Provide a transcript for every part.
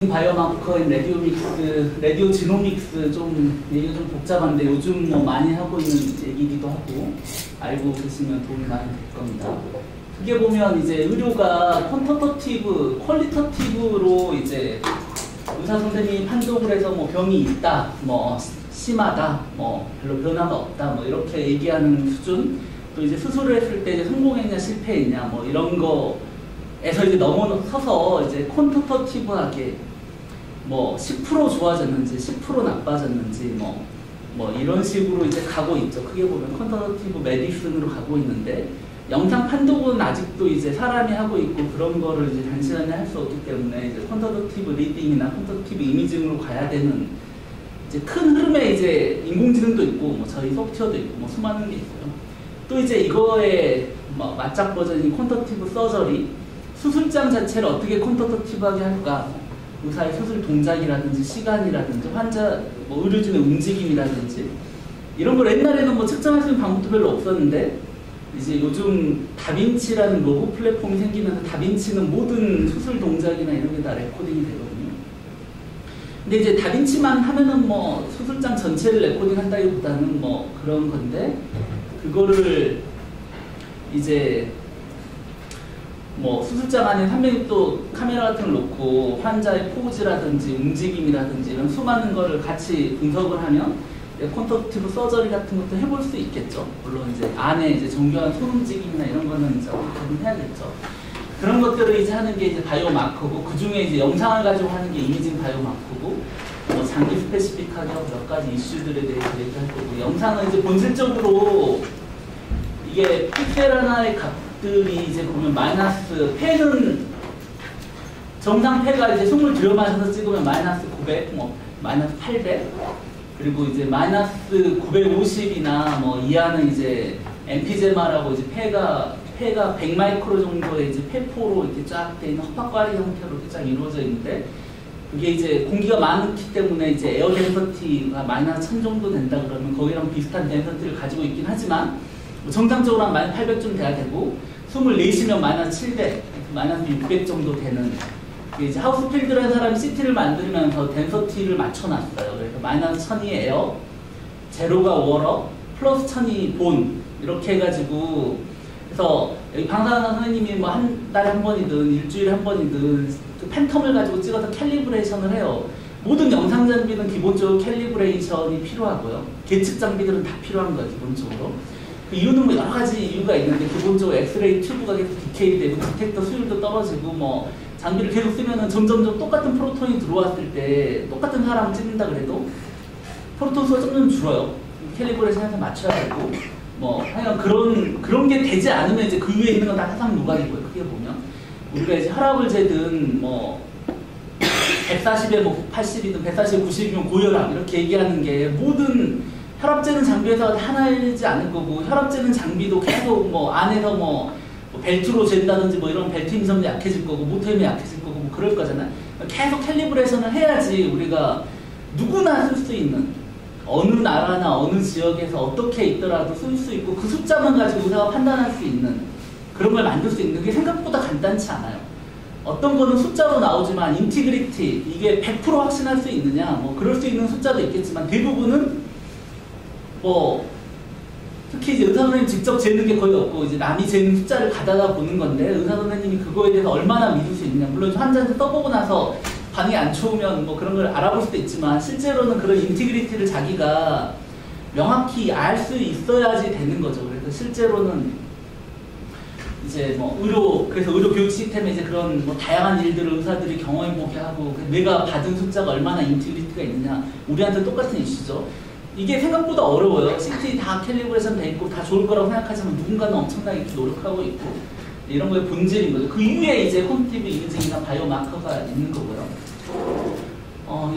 바이오마커인 레디오믹스, 레디오지노믹스 좀 얘기가 좀 복잡한데 요즘 뭐 많이 하고 있는 얘기기도 하고 알고 계시면 도움이 많이 될 겁니다. 크게 보면 이제 의료가 퀀터터티브, 퀄리터티브로 이제 의사 선생님이 판독을 해서 뭐 병이 있다, 뭐 심하다, 뭐 별로 변화가 없다, 뭐 이렇게 얘기하는 수준. 또 이제 수술을 했을 때 이제 성공했냐 실패했냐 뭐 이런 거에서 이제 넘어서서 이제 퀀터터티브하게 뭐 10% 좋아졌는지 10% 나빠졌는지 뭐 이런 식으로 이제 가고 있죠. 크게 보면 퀀터터티브 메디슨으로 가고 있는데 영상 판독은 아직도 이제 사람이 하고 있고 그런 거를 이제 단시간에 할 수 없기 때문에 이제 퀀터터티브 리딩이나 퀀터터티브 이미징으로 가야 되는 이제 큰 흐름에 이제 인공지능도 있고 뭐 저희 소프트웨어도 있고 뭐 수많은 게 있고요. 또 이제 이거의 뭐 맞작 버전인 퀀터터티브 서저리, 수술장 자체를 어떻게 퀀터터티브하게 할까? 의사의 수술 동작이라든지 시간이라든지 환자 뭐 의료진의 움직임이라든지 이런 걸 옛날에는 뭐 측정할 수 있는 방법도 별로 없었는데 이제 요즘 다빈치라는 로고 플랫폼이 생기면서 다빈치는 모든 수술 동작이나 이런 게 다 레코딩이 되거든요. 근데 이제 다빈치만 하면은 뭐 수술장 전체를 레코딩 한다기보다는 뭐 그런 건데 그거를 이제 뭐 수술장 안에 한 명이 또 카메라 같은 걸 놓고 환자의 포즈라든지 움직임이라든지 이런 수많은 거를 같이 분석을 하면 퀀터터티브 서저리 같은 것도 해볼 수 있겠죠. 물론 이제 안에 이제 정교한 손 움직임이나 이런 거는 이제 어떻게든 해야겠죠. 그런 것들을 이제 하는 게 이제 바이오마커고 그 중에 이제 영상을 가지고 하는 게 이미징 바이오마커고 뭐 장기 스페시픽하게 몇 가지 이슈들에 대해서 얘기할 거고 영상은 이제 본질적으로 이게 픽셀 하나의 값들이 이제 보면 마이너스 패는 정상 패가 이제 숨을 들여 마셔서 찍으면 마이너스 900, 뭐 마이너스 800 그리고 이제 마이너스 950이나 뭐 이하는 이제 엠피제마라고 이제 폐가 100 마이크로 정도의 이제 폐포로 이렇게 쫙 돼 있는 헛박과리 형태로 이렇게 쫙 이루어져 있는데 그게 이제 공기가 많기 때문에 이제 에어 덴서티가 마이너스 1000 정도 된다 그러면 거기랑 비슷한 덴서티를 가지고 있긴 하지만 뭐 정상적으로 한 마이너스 800쯤 돼야 되고 숨을 내쉬면 마이너스 700, 마이너스 600 정도 되는 이제 하우스필드라는 사람이 CT를 만들면서 덴서티를 맞춰놨어요. 그래서 마이너스 1000이 에어, 제로가 워러, 플러스 1000이 본 이렇게 해가지고 그래서 여기 방사선 선생님이 뭐 한 달에 한 번이든 일주일에 한 번이든 그 팬텀을 가지고 찍어서 캘리브레이션을 해요. 모든 영상 장비는 기본적으로 캘리브레이션이 필요하고요. 계측 장비들은 다 필요한 거예요, 기본적으로. 그 이유는 뭐 여러 가지 이유가 있는데 기본적으로 엑스레이 튜브가 계속 디케이 되고 디텍터 수율도 떨어지고 뭐 장비를 계속 쓰면은 점점 똑같은 프로톤이 들어왔을 때 똑같은 사람을 찍는다 그래도 프로톤 수가 점점 줄어요. 캘리브레이션에서 맞춰야 되고 뭐 하여간 그런 게 되지 않으면 이제 그 위에 있는 건 다 사상 누각이고요. 크게 보면 우리가 이제 혈압을 재든 뭐 140에 뭐 80이든 140에 90이면 고혈압 이렇게 얘기하는 게 모든 혈압 재는 장비에서 하나이지 않을 거고 혈압 재는 장비도 계속 뭐 안에서 뭐 벨트로 잰다든지 뭐 이런 벨트 힘섬도 약해질 거고 모터 힘이 약해질 거고 뭐 그럴 거잖아요. 계속 캘리브레이션을 해야지 우리가 누구나 쓸 수 있는 어느 나라나 어느 지역에서 어떻게 있더라도 쓸 수 있고 그 숫자만 가지고 의사가 판단할 수 있는 그런 걸 만들 수 있는 게 생각보다 간단치 않아요. 어떤 거는 숫자로 나오지만 인티그리티 이게 100% 확신할 수 있느냐 뭐 그럴 수 있는 숫자도 있겠지만 대부분은 뭐 특히 이제 의사 선생님 직접 재는 게 거의 없고 이제 남이 재는 숫자를 가다가 보는 건데 의사 선생님이 그거에 대해서 얼마나 믿을 수 있느냐 물론 환자한테 써보고 나서 반응이 안 좋으면 뭐 그런 걸 알아볼 수도 있지만 실제로는 그런 인티그리티를 자기가 명확히 알 수 있어야지 되는 거죠. 그래서 실제로는 이제 뭐 그래서 의료 교육 시스템에 이제 그런 뭐 다양한 일들을 의사들이 경험해보게 하고 내가 받은 숫자가 얼마나 인티그리티가 있느냐 우리한테 똑같은 이슈죠. 이게 생각보다 어려워요. CT 다 캘리브레이션 돼 있고 다 좋을 거라고 생각하지만 누군가는 엄청나게 이렇게 노력하고 있고 이런 거의 본질인 거죠. 그 이후에 이제 퀀터터티브 이미징이나 바이오마커가 있는 거고요.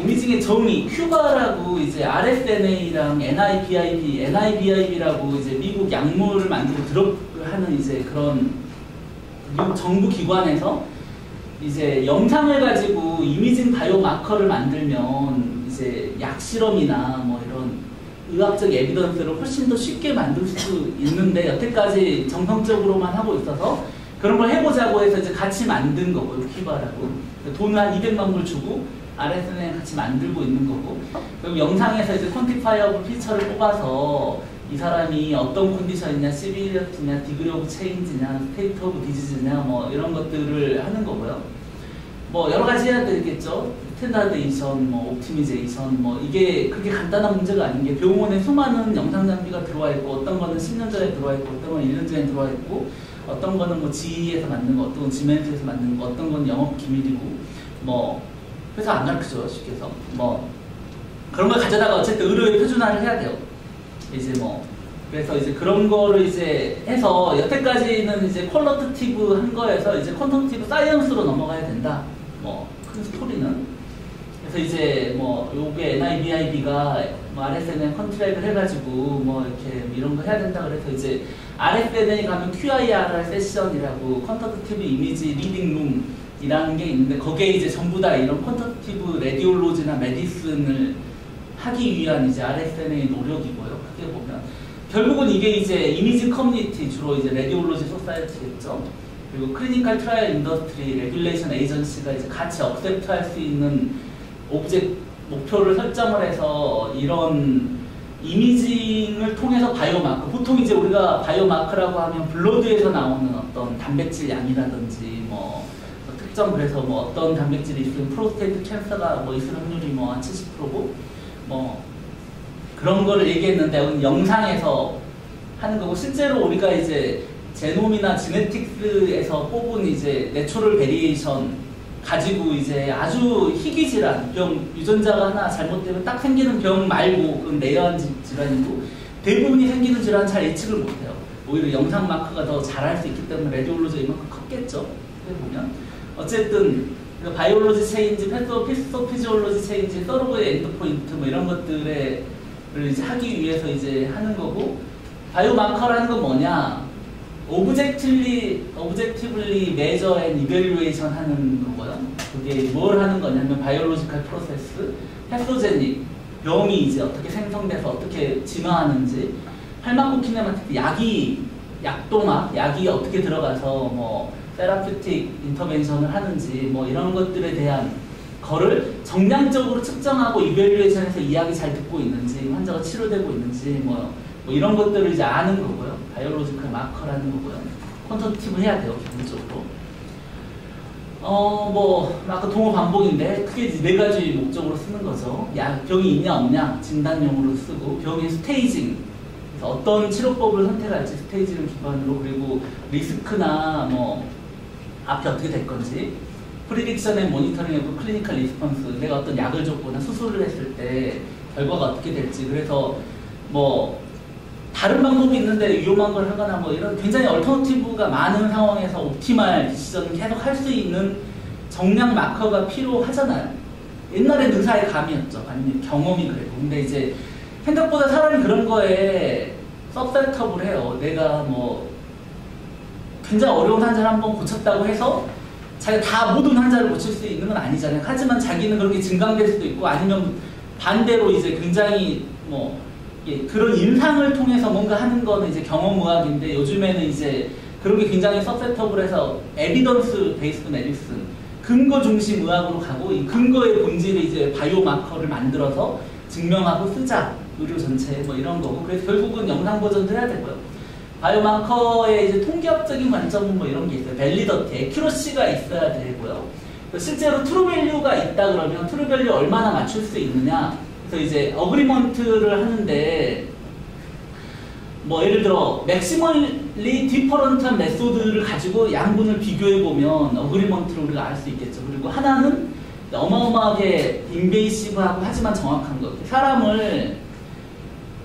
이미징의 정의, 큐바라고 이제 RSNA랑 NIBIB라고 이제 미국 약물을 만들고 하는 이제 그런 미국 정부 기관에서 이제 영상을 가지고 이미징 바이오마커를 만들면 이제 약 실험이나 뭐 이런 의학적 에비던스를 훨씬 더 쉽게 만들 수 있는데 여태까지 정성적으로만 하고 있어서 그런 걸 해보자고 해서 이제 같이 만든 거고요. 퀴바라고. 돈을 한 200만 불 주고 RSN에 같이 만들고 있는 거고. 그리고 영상에서 이제 퀀티파이어블 피처를 뽑아서 이 사람이 어떤 컨디션이냐, 시비리어티냐, 디그리 오브 체인지냐, 스테이트 오브 디지즈냐, 뭐 이런 것들을 하는 거고요. 뭐 여러 가지 해야 되겠죠. 스탠다드에이션, 뭐 옵티미제이션, 뭐 이게 그렇게 간단한 문제가 아닌 게 병원에 수많은 영상 장비가 들어와 있고 어떤 거는 10년 전에 들어와 있고 어떤 건 1년 전에 들어와 있고 어떤 거는 뭐 GE에서 만든 거, 어떤 건 지멘트에서 만든 거, 어떤 건 영업 기밀이고 뭐 회사 안 가르쳐줘요 쉽게 해서 뭐 그런 걸 가져다가 어쨌든 의료에 표준화를 해야 돼요. 이제 뭐 그래서 이제 그런 거를 이제 해서 여태까지는 이제 퀄러티티브 한 거에서 이제 퀀터티브 사이언스로 넘어가야 된다. 뭐 큰 스토리는. 그래서 이제 뭐 요게 NIBIB가 뭐 RSN에 컨트랙을 해가지고 뭐 이렇게 이런 거 해야 된다 그래서 이제 RSN에 가면 QIRR 세션이라고 퀀터티브 이미지 리딩 룸이라는 게 있는데 거기에 이제 전부 다 이런 퀀터티브 레디올로지나 메디슨을 하기 위한 이제 RSN의 노력이고요. 크게 보면 결국은 이게 이제 이미지 커뮤니티 주로 이제 레디올로지 소사이어티겠죠. 그리고 클리니컬 트라이얼 인더스트리 레귤레이션 에이전시가 이제 같이 억셉트할 수 있는 오브젝트 목표를 설정을 해서 이런 이미징을 통해서 바이오마크 보통 이제 우리가 바이오마크라고 하면 블러드에서 나오는 어떤 단백질 양이라든지 뭐 특정 그래서 뭐 어떤 단백질이 있으면 프로스테이트 캔서가 뭐 있을 확률이 뭐 한 70%고 뭐 그런 거를 얘기했는데 영상에서 하는 거고 실제로 우리가 이제 제놈이나 지네틱스에서 뽑은 이제 내추럴 베리에이션 가지고 이제 아주 희귀 질환, 병 유전자가 하나 잘못되면 딱 생기는 병 말고 그건 레어한 질환이고 대부분이 생기는 질환 잘 예측을 못해요. 오히려 영상 마크가 더 잘할 수 있기 때문에 레디올로지가 이만큼 컸겠죠. 보면 어쨌든 바이올로지 체인지, 패소피지올로지 체인지, 서로브의 엔드포인트 뭐 이런 것들을 이제 하기 위해서 이제 하는 거고 바이오마커라는 건 뭐냐? 오브젝티블리 메저 앤 이벨루에이션 하는 거고요. 그게 뭘 하는 거냐면 바이올로지컬 프로세스, 패소제닉, 병이 이제 어떻게 생성돼서 어떻게 진화하는지, 팔마코키네마틱 약동학, 약이 어떻게 들어가서 뭐 세라퓨틱 인터벤션을 하는지 뭐 이런 것들에 대한 거를 정량적으로 측정하고 이벨루에이션에서 이야기 잘 듣고 있는지, 환자가 치료되고 있는지 뭐 이런 것들을 이제 아는 거고요. 바이올로지컬 마커라는 거고요. 퀀터티브 해야 돼요, 기본적으로. 뭐 아까 동호 반복인데 크게 네 가지 목적으로 쓰는 거죠. 병이 있냐 없냐 진단용으로 쓰고 병의 스테이징, 그래서 어떤 치료법을 선택할지 스테이징을 기반으로, 그리고 리스크나 뭐 앞에 어떻게 될 건지, 프리딕션 앤 모니터링하고 클리니컬 리스폰스, 내가 어떤 약을 줬거나 수술을 했을 때 결과가 어떻게 될지, 그래서 뭐 다른 방법이 있는데 위험한 걸 하거나 뭐 이런 굉장히 얼터너티브가 많은 상황에서 옵티말 디시전을 계속 할 수 있는 정량 마커가 필요하잖아요. 옛날엔 의사의 감이었죠. 아니면 경험이 그래도. 근데 이제 생각보다 사람이 그런 거에 서브셋업을 해요. 내가 뭐 굉장히 어려운 환자를 한번 고쳤다고 해서 자기가 다 모든 환자를 고칠 수 있는 건 아니잖아요. 하지만 자기는 그렇게 증강될 수도 있고 아니면 반대로 이제 굉장히 뭐 그런 임상을 통해서 뭔가 하는 거는 이제 경험의학인데 요즘에는 이제 그런 게 굉장히 서셋업을 해서 에비던스 베이스드 메디슨, 근거 중심 의학으로 가고 이 근거의 본질을 이제 바이오마커를 만들어서 증명하고 쓰자, 의료 전체에 뭐 이런 거고. 그래서 결국은 영상 버전도 해야 되고요. 바이오마커의 이제 통계학적인 관점은 뭐 이런 게 있어요. 밸리더티, 에큐러시가 있어야 되고요. 실제로 트루밸류가 있다 그러면 트루밸류 얼마나 맞출 수 있느냐. 그래서 이제 어그리먼트를 하는데 뭐 예를 들어 맥시멀리 디퍼런트한 메소드를 가지고 양분을 비교해 보면 어그리먼트를 우리가 알 수 있겠죠. 그리고 하나는 어마어마하게 인베이시브하고 하지만 정확한 것. 사람을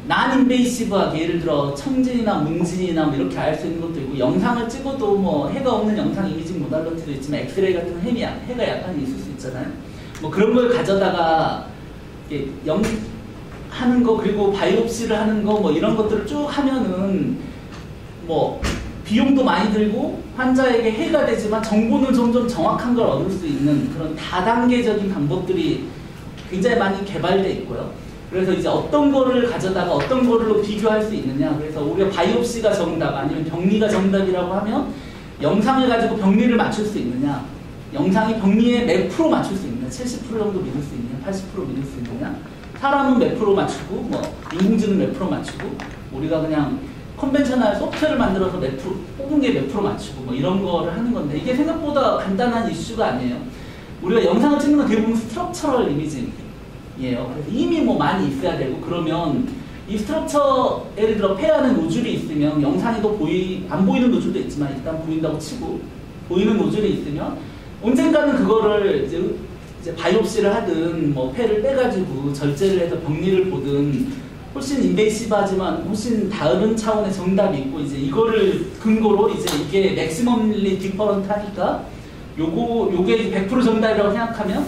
난 인베이시브하게 예를 들어 청진이나 문진이나 뭐 이렇게 알 수 있는 것도 있고, 영상을 찍어도 뭐 해가 없는 영상 이미징 모달러티도 있지만 엑스레이 같은 해가 약간 있을 수 있잖아요. 뭐 그런 걸 가져다가 하는 거, 그리고 바이옵시를 하는 거 뭐 이런 것들을 쭉 하면은 뭐 비용도 많이 들고 환자에게 해가 되지만 정보는 점점 정확한 걸 얻을 수 있는 그런 다단계적인 방법들이 굉장히 많이 개발돼 있고요. 그래서 이제 어떤 거를 가져다가 어떤 거로 비교할 수 있느냐. 그래서 우리가 바이옵시가 정답 아니면 병리가 정답이라고 하면 영상을 가지고 병리를 맞출 수 있느냐, 영상이 병리에 몇 프로 맞출 수 있느냐, 70% 정도 믿을 수 있느냐, 80% 믿을 수 있느냐, 사람은 몇 프로 맞추고, 뭐 인공지능 몇 프로 맞추고, 우리가 그냥 컨벤셔널 소프트웨어를 만들어서 몇 프로, 뽑은 게 몇 프로 맞추고, 뭐 이런 거를 하는 건데, 이게 생각보다 간단한 이슈가 아니에요. 우리가 영상을 찍는 건 대부분 스트럭처럴 이미징이에요. 그래서 이미 뭐 많이 있어야 되고, 그러면 이 스트럭처, 예를 들어 폐하는 노즐이 있으면 영상에도 안 보이는 노즐도 있지만 일단 보인다고 치고, 보이는 노즐이 있으면 언젠가는 그거를 이제 바이옵시를 하든 뭐 폐를 빼가지고 절제를 해서 병리를 보든 훨씬 인베이시브하지만 훨씬 다른 차원의 정답이 있고, 이제 이거를 근거로 이제 이게 맥시멈리 디퍼런트 하니까 요게 100% 정답이라고 생각하면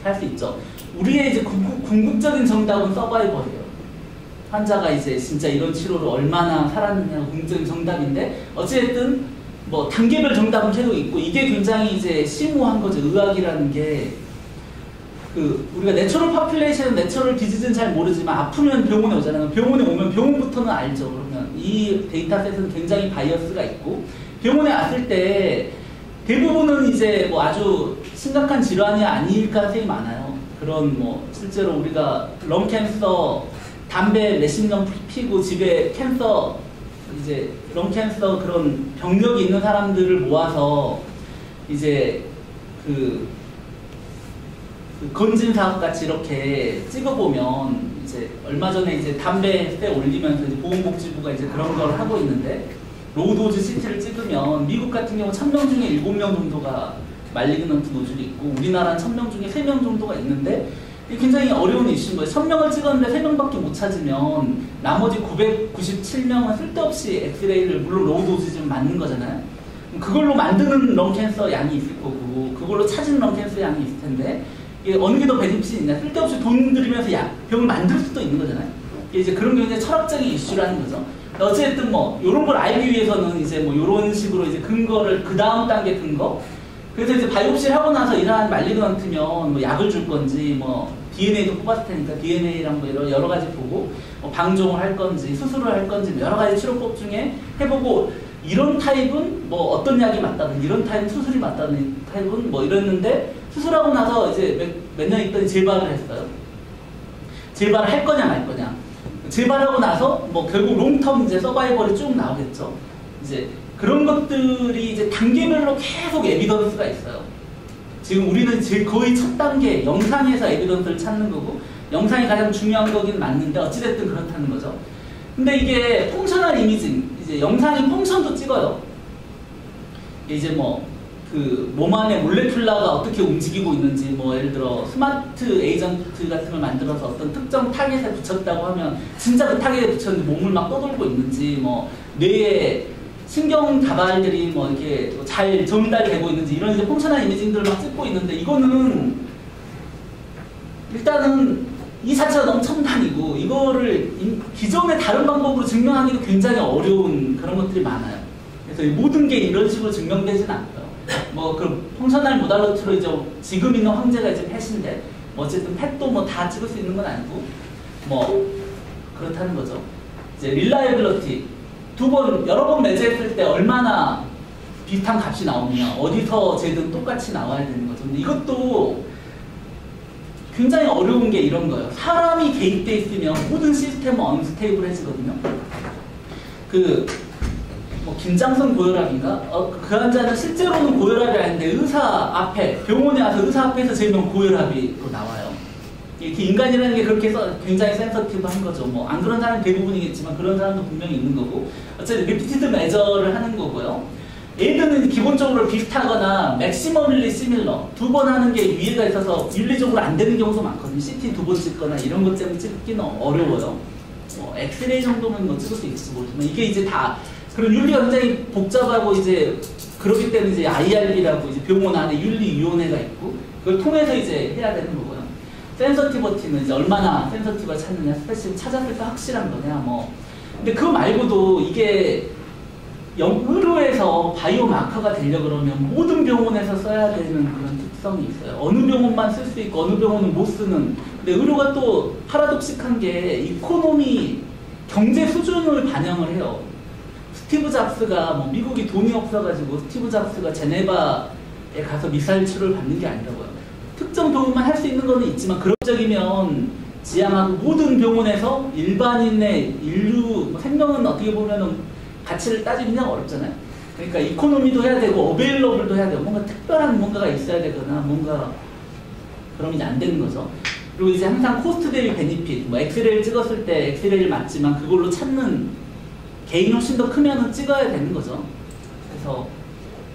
할 수 있죠. 우리의 이제 궁극적인 정답은 서바이벌이에요. 환자가 이제 진짜 이런 치료를 얼마나 살았느냐가 궁극적인 정답인데, 어찌됐든 뭐 단계별 정답은 계속 있고, 이게 굉장히 이제 심오한 거죠. 의학이라는 게 우리가 내추럴 파퓰레이션, 내추럴 디지즈는 잘 모르지만 아프면 병원에 오잖아요. 병원에 오면 병원부터는 알죠. 그러면 이 데이터셋은 굉장히 바이어스가 있고, 병원에 왔을 때 대부분은 이제 뭐 아주 심각한 질환이 아닐까 생각이 많아요. 그런 뭐 실제로 우리가 런 캔서, 담배 몇십 년 피고 집에 캔서, 이제 런 캔서 그런 병력이 있는 사람들을 모아서 이제 건진 사업 같이 이렇게 찍어보면, 이제 얼마 전에 이제 담배세 올리면서 이제 보건복지부가 이제 그런 걸 하고 있는데, 로우도즈 CT를 찍으면 미국 같은 경우 1000명 중에 7명 정도가 말리그넌트 노즐이 있고, 우리나라는 1000명 중에 3명 정도가 있는데, 이게 굉장히 어려운 이슈인 거예요. 1000명을 찍었는데 3명밖에 못 찾으면 나머지 997명은 쓸데없이 엑스레이를, 물론 로우도즈지만 맞는 거잖아요. 그걸로 만드는 런캔서 양이 있을 거고, 그걸로 찾은 런캔서 양이 있을 텐데, 이게 어느 게 더 베니핏이 있냐, 쓸데없이 돈 들이면서 병을 만들 수도 있는 거잖아요. 이제 그런 게 이제 철학적인 이슈라는 거죠. 어쨌든 뭐 이런 걸 알기 위해서는 이제 뭐 이런 식으로 이제 근거를, 그 다음 단계 근거. 그래서 이제 바이옵시를 하고 나서 이 사람 말리그넌트면 뭐 약을 줄 건지, 뭐 DNA도 뽑았을 테니까 DNA랑 뭐 여러 가지 보고, 뭐 방종을 할 건지 수술을 할 건지 여러 가지 치료법 중에 해보고, 이런 타입은 뭐 어떤 약이 맞다든, 이런 타입은 수술이 맞다든, 타입은 뭐 이랬는데, 수술하고 나서 이제 몇 년 있더니 재발을 했어요. 재발을 할 거냐 말 거냐. 재발하고 나서 뭐 결국 롱텀 이제 서바이벌이 쭉 나오겠죠. 이제 그런 것들이 이제 단계별로 계속 에비던스가 있어요. 지금 우리는 거의 첫 단계 영상에서 에비던스를 찾는 거고, 영상이 가장 중요한 거긴 맞는데 어찌됐든 그렇다는 거죠. 근데 이게 펑셔널 이미징, 이제 영상이 펑션도 찍어요. 이제 뭐 몸 안에 몰레큘라가 어떻게 움직이고 있는지, 뭐 예를 들어 스마트 에이전트 같은 걸 만들어서 어떤 특정 타겟에 붙였다고 하면 진짜 그 타겟에 붙였는데 몸을 막 떠돌고 있는지, 뭐 뇌에 신경 다발들이 뭐 이렇게 잘 전달이 되고 있는지, 이런 이제 펑셔널 이미징들을 막 찍고 있는데, 이거는 일단은 이 자체가 너무 첨단이고, 이거를 기존의 다른 방법으로 증명하기도 굉장히 어려운 그런 것들이 많아요. 그래서 모든 게 이런 식으로 증명되진 않고요. 뭐 그 펑셔널 모달리티로 이제 지금 있는 황제가 이제 펫인데, 뭐 어쨌든 펫도 뭐 다 찍을 수 있는 건 아니고, 뭐 그렇다는 거죠. 이제 릴라이빌러티, 여러 번 매제했을 때 얼마나 비슷한 값이 나오느냐, 어디서 재든 똑같이 나와야 되는 거죠. 근데 이것도 굉장히 어려운 게 이런 거예요. 사람이 개입돼 있으면 모든 시스템은 언스테이블해지거든요. 뭐 긴장성 고혈압인가? 그 환자는 실제로는 고혈압이 아닌데 의사 앞에, 병원에 와서 의사 앞에서 재면 고혈압이 또 나와요. 이렇게 인간이라는 게 그렇게 해서 굉장히 센서티브한 거죠. 뭐 안 그런 사람은 대부분이겠지만 그런 사람도 분명히 있는 거고, 어쨌든 리피티드 메저를 하는 거고요. 얘들은 기본적으로 비슷하거나 맥시머밀리 시밀러, 2번 하는 게 위에가 있어서 윤리적으로 안 되는 경우도 많거든요. CT 2번 찍거나 이런 것 때문에 찍기는 어려워요. 뭐 엑스레이 정도면 뭐 찍을 수 있을지 모르지만, 이게 이제 다 그런 윤리가 굉장히 복잡하고, 이제 그렇기 때문에 이제 IRB라고 이제 병원 안에 윤리위원회가 있고, 그걸 통해서 이제 해야 되는 거고요. 센서티버티는 이제 얼마나 센서티브를 찾느냐, 스페시를 찾았을 때 확실한 거냐, 뭐. 근데 그거 말고도 이게 의료에서 바이오 마커가 되려고 그러면 모든 병원에서 써야 되는 그런 특성이 있어요. 어느 병원만 쓸 수 있고 어느 병원은 못 쓰는. 근데 의료가 또 파라독식한 게 이코노미, 경제 수준을 반영을 해요. 스티브 잡스가 뭐 미국이 돈이 없어가지고 스티브 잡스가 제네바에 가서 미사일 치료를 받는 게 아니라고요. 특정 병원만 할 수 있는 거는 있지만 그룹적이면 지향하고 모든 병원에서 일반인의 인류 생명은 어떻게 보면은 가치를 따지면 그냥 어렵잖아요. 그러니까 이코노미도 해야 되고 어베일러블도 해야 되고 뭔가 특별한 뭔가가 있어야 되거나 뭔가 그러면 이제 안 되는 거죠. 그리고 이제 항상 코스트 대비 베니핏, 뭐 엑스레이를 찍었을 때 엑스레이를 맞지만 그걸로 찾는 개인이 훨씬 더 크면은 찍어야 되는 거죠.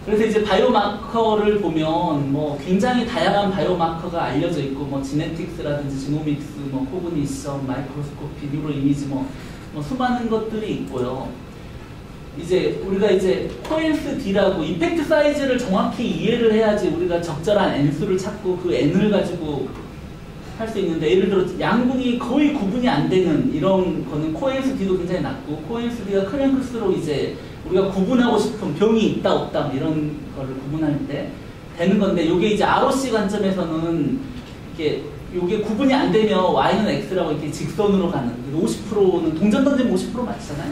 그래서 이제 바이오마커를 보면 뭐 굉장히 다양한 바이오마커가 알려져 있고 뭐 지네틱스라든지 지노믹스, 뭐 코그니션, 마이크로스코피, 뉴로 이미지 뭐 수많은 것들이 있고요. 이제 우리가 이제 코엔스-D라고 임팩트 사이즈를 정확히 이해를 해야지 우리가 적절한 N수를 찾고 그 N을 가지고 할 수 있는데, 예를 들어 양분이 거의 구분이 안 되는 이런 거는 코엔스-D도 굉장히 낮고, 코엔스-D가 크면 클수록 이제 우리가 구분하고 싶은 병이 있다 없다 이런 거를 구분할 때 되는 건데, 요게 이제 ROC 관점에서는 이게 요게 구분이 안 되면 Y는 X라고 이렇게 직선으로 가는, 50%는 동전 던지면 50% 맞잖아요.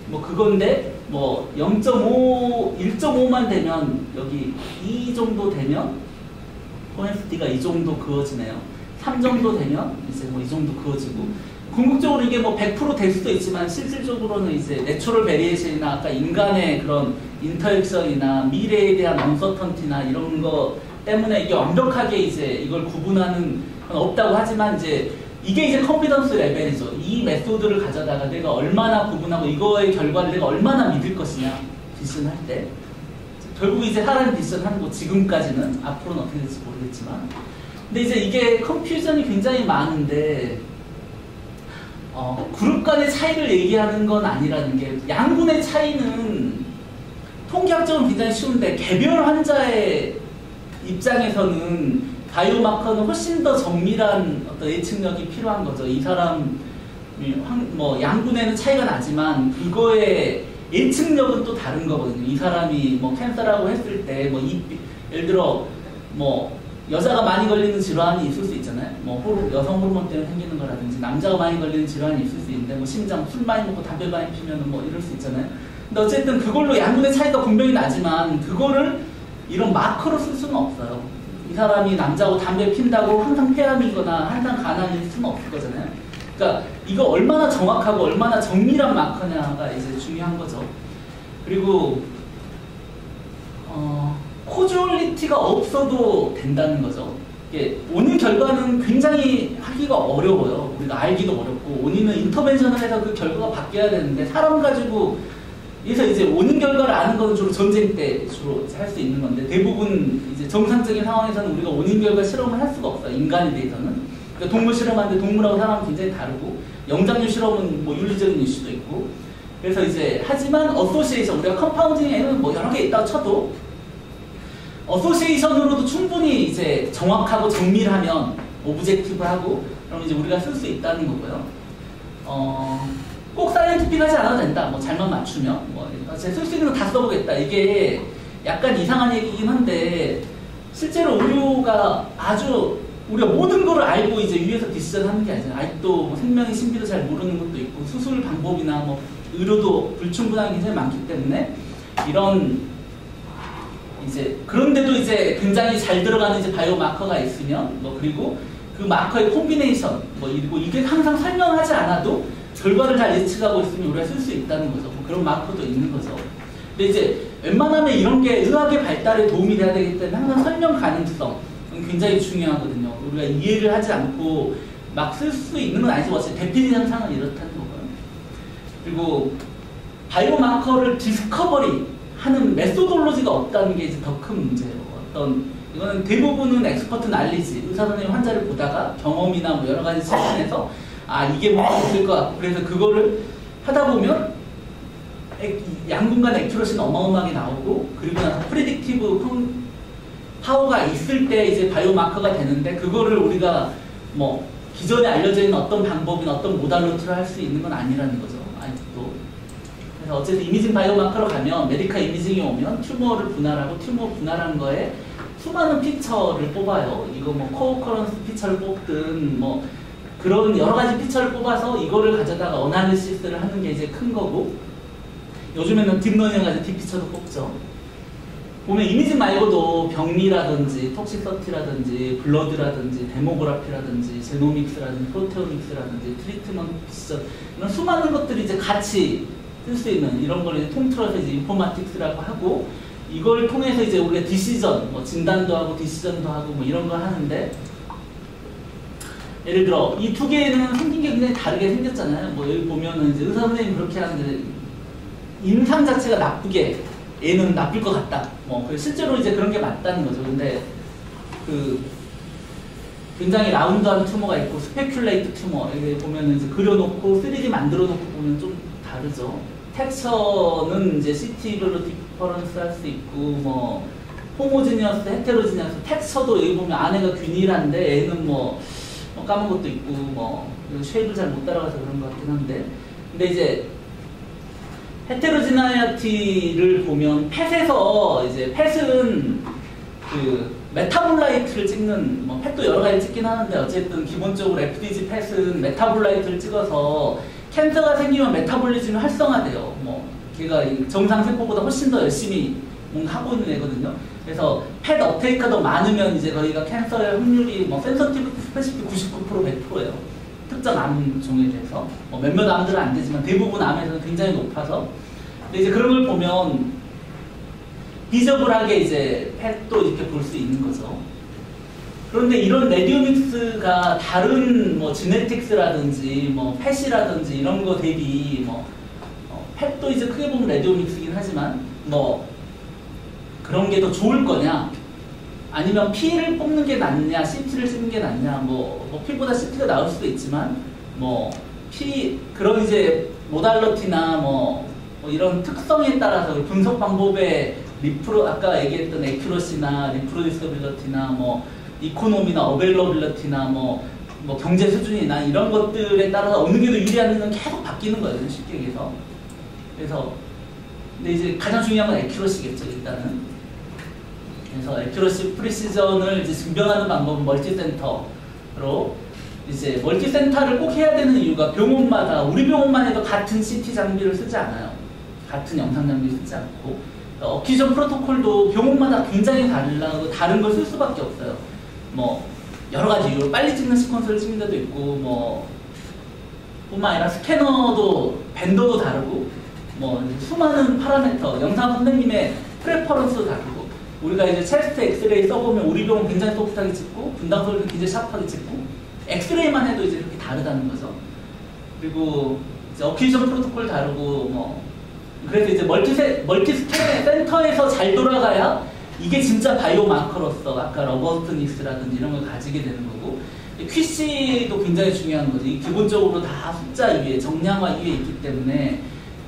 뭐 그건데 뭐 0.5, 1.5만 되면 여기 2 정도 되면 코엔스-D가 이 정도 그어지네요. 3 정도 되면 이제 뭐 이 정도 그어지고, 궁극적으로 이게 뭐 100% 될 수도 있지만 실질적으로는 이제 내추럴 베리에이션이나 아까 인간의 그런 인터액션이나 미래에 대한 언서턴티나 이런 거 때문에 이게 완벽하게 이제 이걸 구분하는 건 없다고 하지만, 이제 이게 이제 컨피던스 레벨이죠. 이 메소드를 가져다가 내가 얼마나 구분하고 이거의 결과를 내가 얼마나 믿을 것이냐, 디시전 할 때. 결국 이제 사람이 디시전 하는 거, 지금까지는, 앞으로는 어떻게 될지 모르겠지만. 근데 이제 이게 컨퓨전이 굉장히 많은데, 그룹 간의 차이를 얘기하는 건 아니라는 게, 양분의 차이는 통계학적으로 굉장히 쉬운데, 개별 환자의 입장에서는 바이오마커는 훨씬 더 정밀한 어떤 예측력이 필요한 거죠. 이 사람이 뭐 양분에는 차이가 나지만 그거의 예측력은 또 다른 거거든요. 이 사람이 뭐 캔서라고 했을 때 뭐 예를 들어 뭐 여자가 많이 걸리는 질환이 있을 수 있잖아요. 뭐 여성 호르몬 때문에 생기는 거라든지, 남자가 많이 걸리는 질환이 있을 수 있는데 뭐 심장, 술 많이 먹고 담배 많이 피면 뭐 이럴 수 있잖아요. 근데 어쨌든 그걸로 양분의 차이가 분명히 나지만 그거를 이런 마커로 쓸 수는 없어요. 이 사람이 남자고 담배 핀다고 항상 폐암이거나 항상 가난일 수는 없을 거잖아요. 그러니까 이거 얼마나 정확하고 얼마나 정밀한 마커냐가 이제 중요한 거죠. 그리고 코주얼리티가 없어도 된다는 거죠. 이게 원인 결과는 굉장히 하기가 어려워요. 우리가 알기도 어렵고, 원인은 인터벤션을 해서 그 결과가 바뀌어야 되는데, 사람 가지고 그래서 이제 원인 결과를 아는 것은 주로 전쟁 때 주로 할 수 있는 건데, 대부분 이제 정상적인 상황에서는 우리가 원인 결과 실험을 할 수가 없어요. 인간에 대해서는. 그러니까 동물 실험하는데 동물하고 사람은 굉장히 다르고, 영장류 실험은 뭐 윤리적인 이슈도 있고, 그래서 이제 하지만 어소시에이션, 우리가 컴파운딩에는 뭐 여러 개 있다고 쳐도 어소시에이션으로도 충분히 이제 정확하고 정밀하면 오브젝티브하고, 그럼 이제 우리가 쓸 수 있다는 거고요. 꼭 사이언티픽하지 않아도 된다. 뭐 잘만 맞추면 뭐 제가 쓸 수 있는 거 다 써보겠다. 이게 약간 이상한 얘기긴 한데, 실제로 의료가 아주 우리가 모든 거를 알고 이제 위에서 디시전 하는 게 아니잖아요. 아직도 뭐 생명의 신비도 잘 모르는 것도 있고, 수술 방법이나 뭐 의료도 불충분한 게 굉장히 많기 때문에, 이런 이제 그런데도 이제 굉장히 잘 들어가는 이제 바이오마커가 있으면, 뭐 그리고 그 마커의 콤비네이션, 뭐 그리고 이게 항상 설명하지 않아도 결과를 잘 예측하고 있으면 우리가 쓸 수 있다는 거죠. 뭐 그런 마커도 있는 거죠. 근데 이제 웬만하면 이런 게 의학의 발달에 도움이 돼야 되기 때문에 항상 설명 가능성은 굉장히 중요하거든요. 우리가 이해를 하지 않고 막 쓸 수 있는 건 아니지만 어차피 대피디 현상은 이렇다는 거고요. 그리고 바이오마커를 디스커버리 하는 메소돌로지가 없다는 게 이제 더 큰 문제예요. 이거는 대부분은 엑스퍼트 난리지, 의사 선생님 환자를 보다가 경험이나 뭐 여러 가지 측면에서 이게 뭐 있을 것 같고, 그래서 그거를 하다 보면 양분간 액큐러시는 어마어마하게 나오고, 그리고 나서 프리딕티브 파워가 있을 때 이제 바이오마커가 되는데, 그거를 우리가 뭐 기존에 알려져 있는 어떤 방법이나 어떤 모달리티로 할 수 있는 건 아니라는 거죠. 아직도. 그래서 어쨌든 이미징 바이오마커로 가면, 메디카 이미징이 오면 튜머를 분할하고, 튜머 분할한 거에 수많은 피처를 뽑아요. 이거 뭐 코어커런스 피처를 뽑든 뭐 그런 여러 가지 피처를 뽑아서 이거를 가져다가 어나리시스를 하는 게 이제 큰 거고, 요즘에는 딥러닝 가지고 딥피처도 뽑죠. 보면 이미지 말고도 병리라든지 톡시서티라든지 블러드라든지 데모그래피라든지 제노믹스라든지 프로테오믹스라든지 트리트먼트 시전 이런 수많은 것들이 이제 같이 쓸 수 있는 이런 걸 이제 통틀어서 이제 인포마틱스라고 하고, 이걸 통해서 이제 우리가 디시전, 뭐 진단도 하고 디시전도 하고 뭐 이런 걸 하는데, 예를 들어 이 두 개는 생긴 게 굉장히 다르게 생겼잖아요. 뭐 여기 보면은 이제 의사 선생님 그렇게 하는데 임상 자체가 나쁘게, 얘는 나쁠 것 같다. 뭐 실제로 이제 그런 게 맞다는 거죠. 근데 그 굉장히 라운드한 튜머가 있고 스페큘레이트 튜머, 여기 보면은 이제 그려놓고 3D 만들어놓고 보면 좀 다르죠. 텍스처는 이제 CT별로 디퍼런스 할 수 있고, 뭐 호모지니어스, 헤테로지니어스, 텍스처도 여기 보면 안에가 균일한데 얘는 뭐 까만 것도 있고, 뭐 쉐입을 잘 못 따라가서 그런 것 같긴 한데, 근데 이제 헤테로지나이티를 보면 펫에서 이제 펫은 그 메타볼라이트를 찍는, 뭐 펫도 여러 가지 찍긴 하는데 어쨌든 기본적으로 FDG 펫은 메타볼라이트를 찍어서 캔서가 생기면 메타볼리즘이 활성화돼요. 뭐 걔가 정상 세포보다 훨씬 더 열심히 뭔가 하고 있는 애거든요. 그래서 펫 업테이크가 더 많으면 이제 거기가 캔서의 확률이 뭐 센서티브 스페시피 99% 100%예요. 특정 암 종에 대해서 뭐 몇몇 암들은 안 되지만 대부분 암에서는 굉장히 높아서. 근데 이제 그런 걸 보면 비저블하게 이제 펫도 이렇게 볼 수 있는 거죠. 그런데 이런 레디오믹스가 다른 뭐 지네틱스라든지 뭐 펫이라든지 이런 거 대비 뭐 펫도 이제 크게 보면 레디오믹스긴 하지만 뭐 그런 게 더 좋을 거냐, 아니면 P를 뽑는 게 낫냐, CT를 쓰는 게 낫냐, 뭐 P보다 CT가 나올 수도 있지만, 뭐 P 그런 이제 모달러티나 뭐 이런 특성에 따라서 분석 방법의 아까 얘기했던 에큐러시나 리프로듀서빌러티나 뭐 이코노미나 어벨러빌러티나 뭐 경제 수준이나 이런 것들에 따라서 어느 게 더 유리한지는 계속 바뀌는 거예요, 쉽게 얘기해서. 그래서 근데 이제 가장 중요한 건 에큐러시겠죠, 일단은. 그래서 에큐러시 프리시전을 이제 증명하는 방법은 멀티센터로, 이제 멀티센터를 꼭 해야 되는 이유가 병원마다, 우리 병원만 해도 같은 CT 장비를 쓰지 않아요. 같은 영상 장비를 쓰지 않고, 어퀴전 프로토콜도 병원마다 굉장히 다르고 다른 걸 쓸 수밖에 없어요. 뭐 여러 가지 이유로 빨리 찍는 시퀀서를 찍는 데도 있고, 뭐 뿐만 아니라 스캐너도 벤더도 다르고, 뭐 수많은 파라미터, 영상 선생님의 프레퍼런스도 다르고, 우리가 이제 체스트 엑스레이 써보면 우리 병원 굉장히 소프트하게 찍고 분당소리도 굉장히 샤프하게 찍고, 엑스레이만 해도 이제 이렇게 다르다는 거죠. 그리고 이제 어퀴전 프로토콜 다르고, 뭐 그래서 이제 멀티스캔 센터에서 잘 돌아가야 이게 진짜 바이오 마커로서 아까 러버스트니스라든지 이런 걸 가지게 되는 거고, QC도 굉장히 중요한 거지. 기본적으로 다 숫자 위에, 정량화 위에 있기 때문에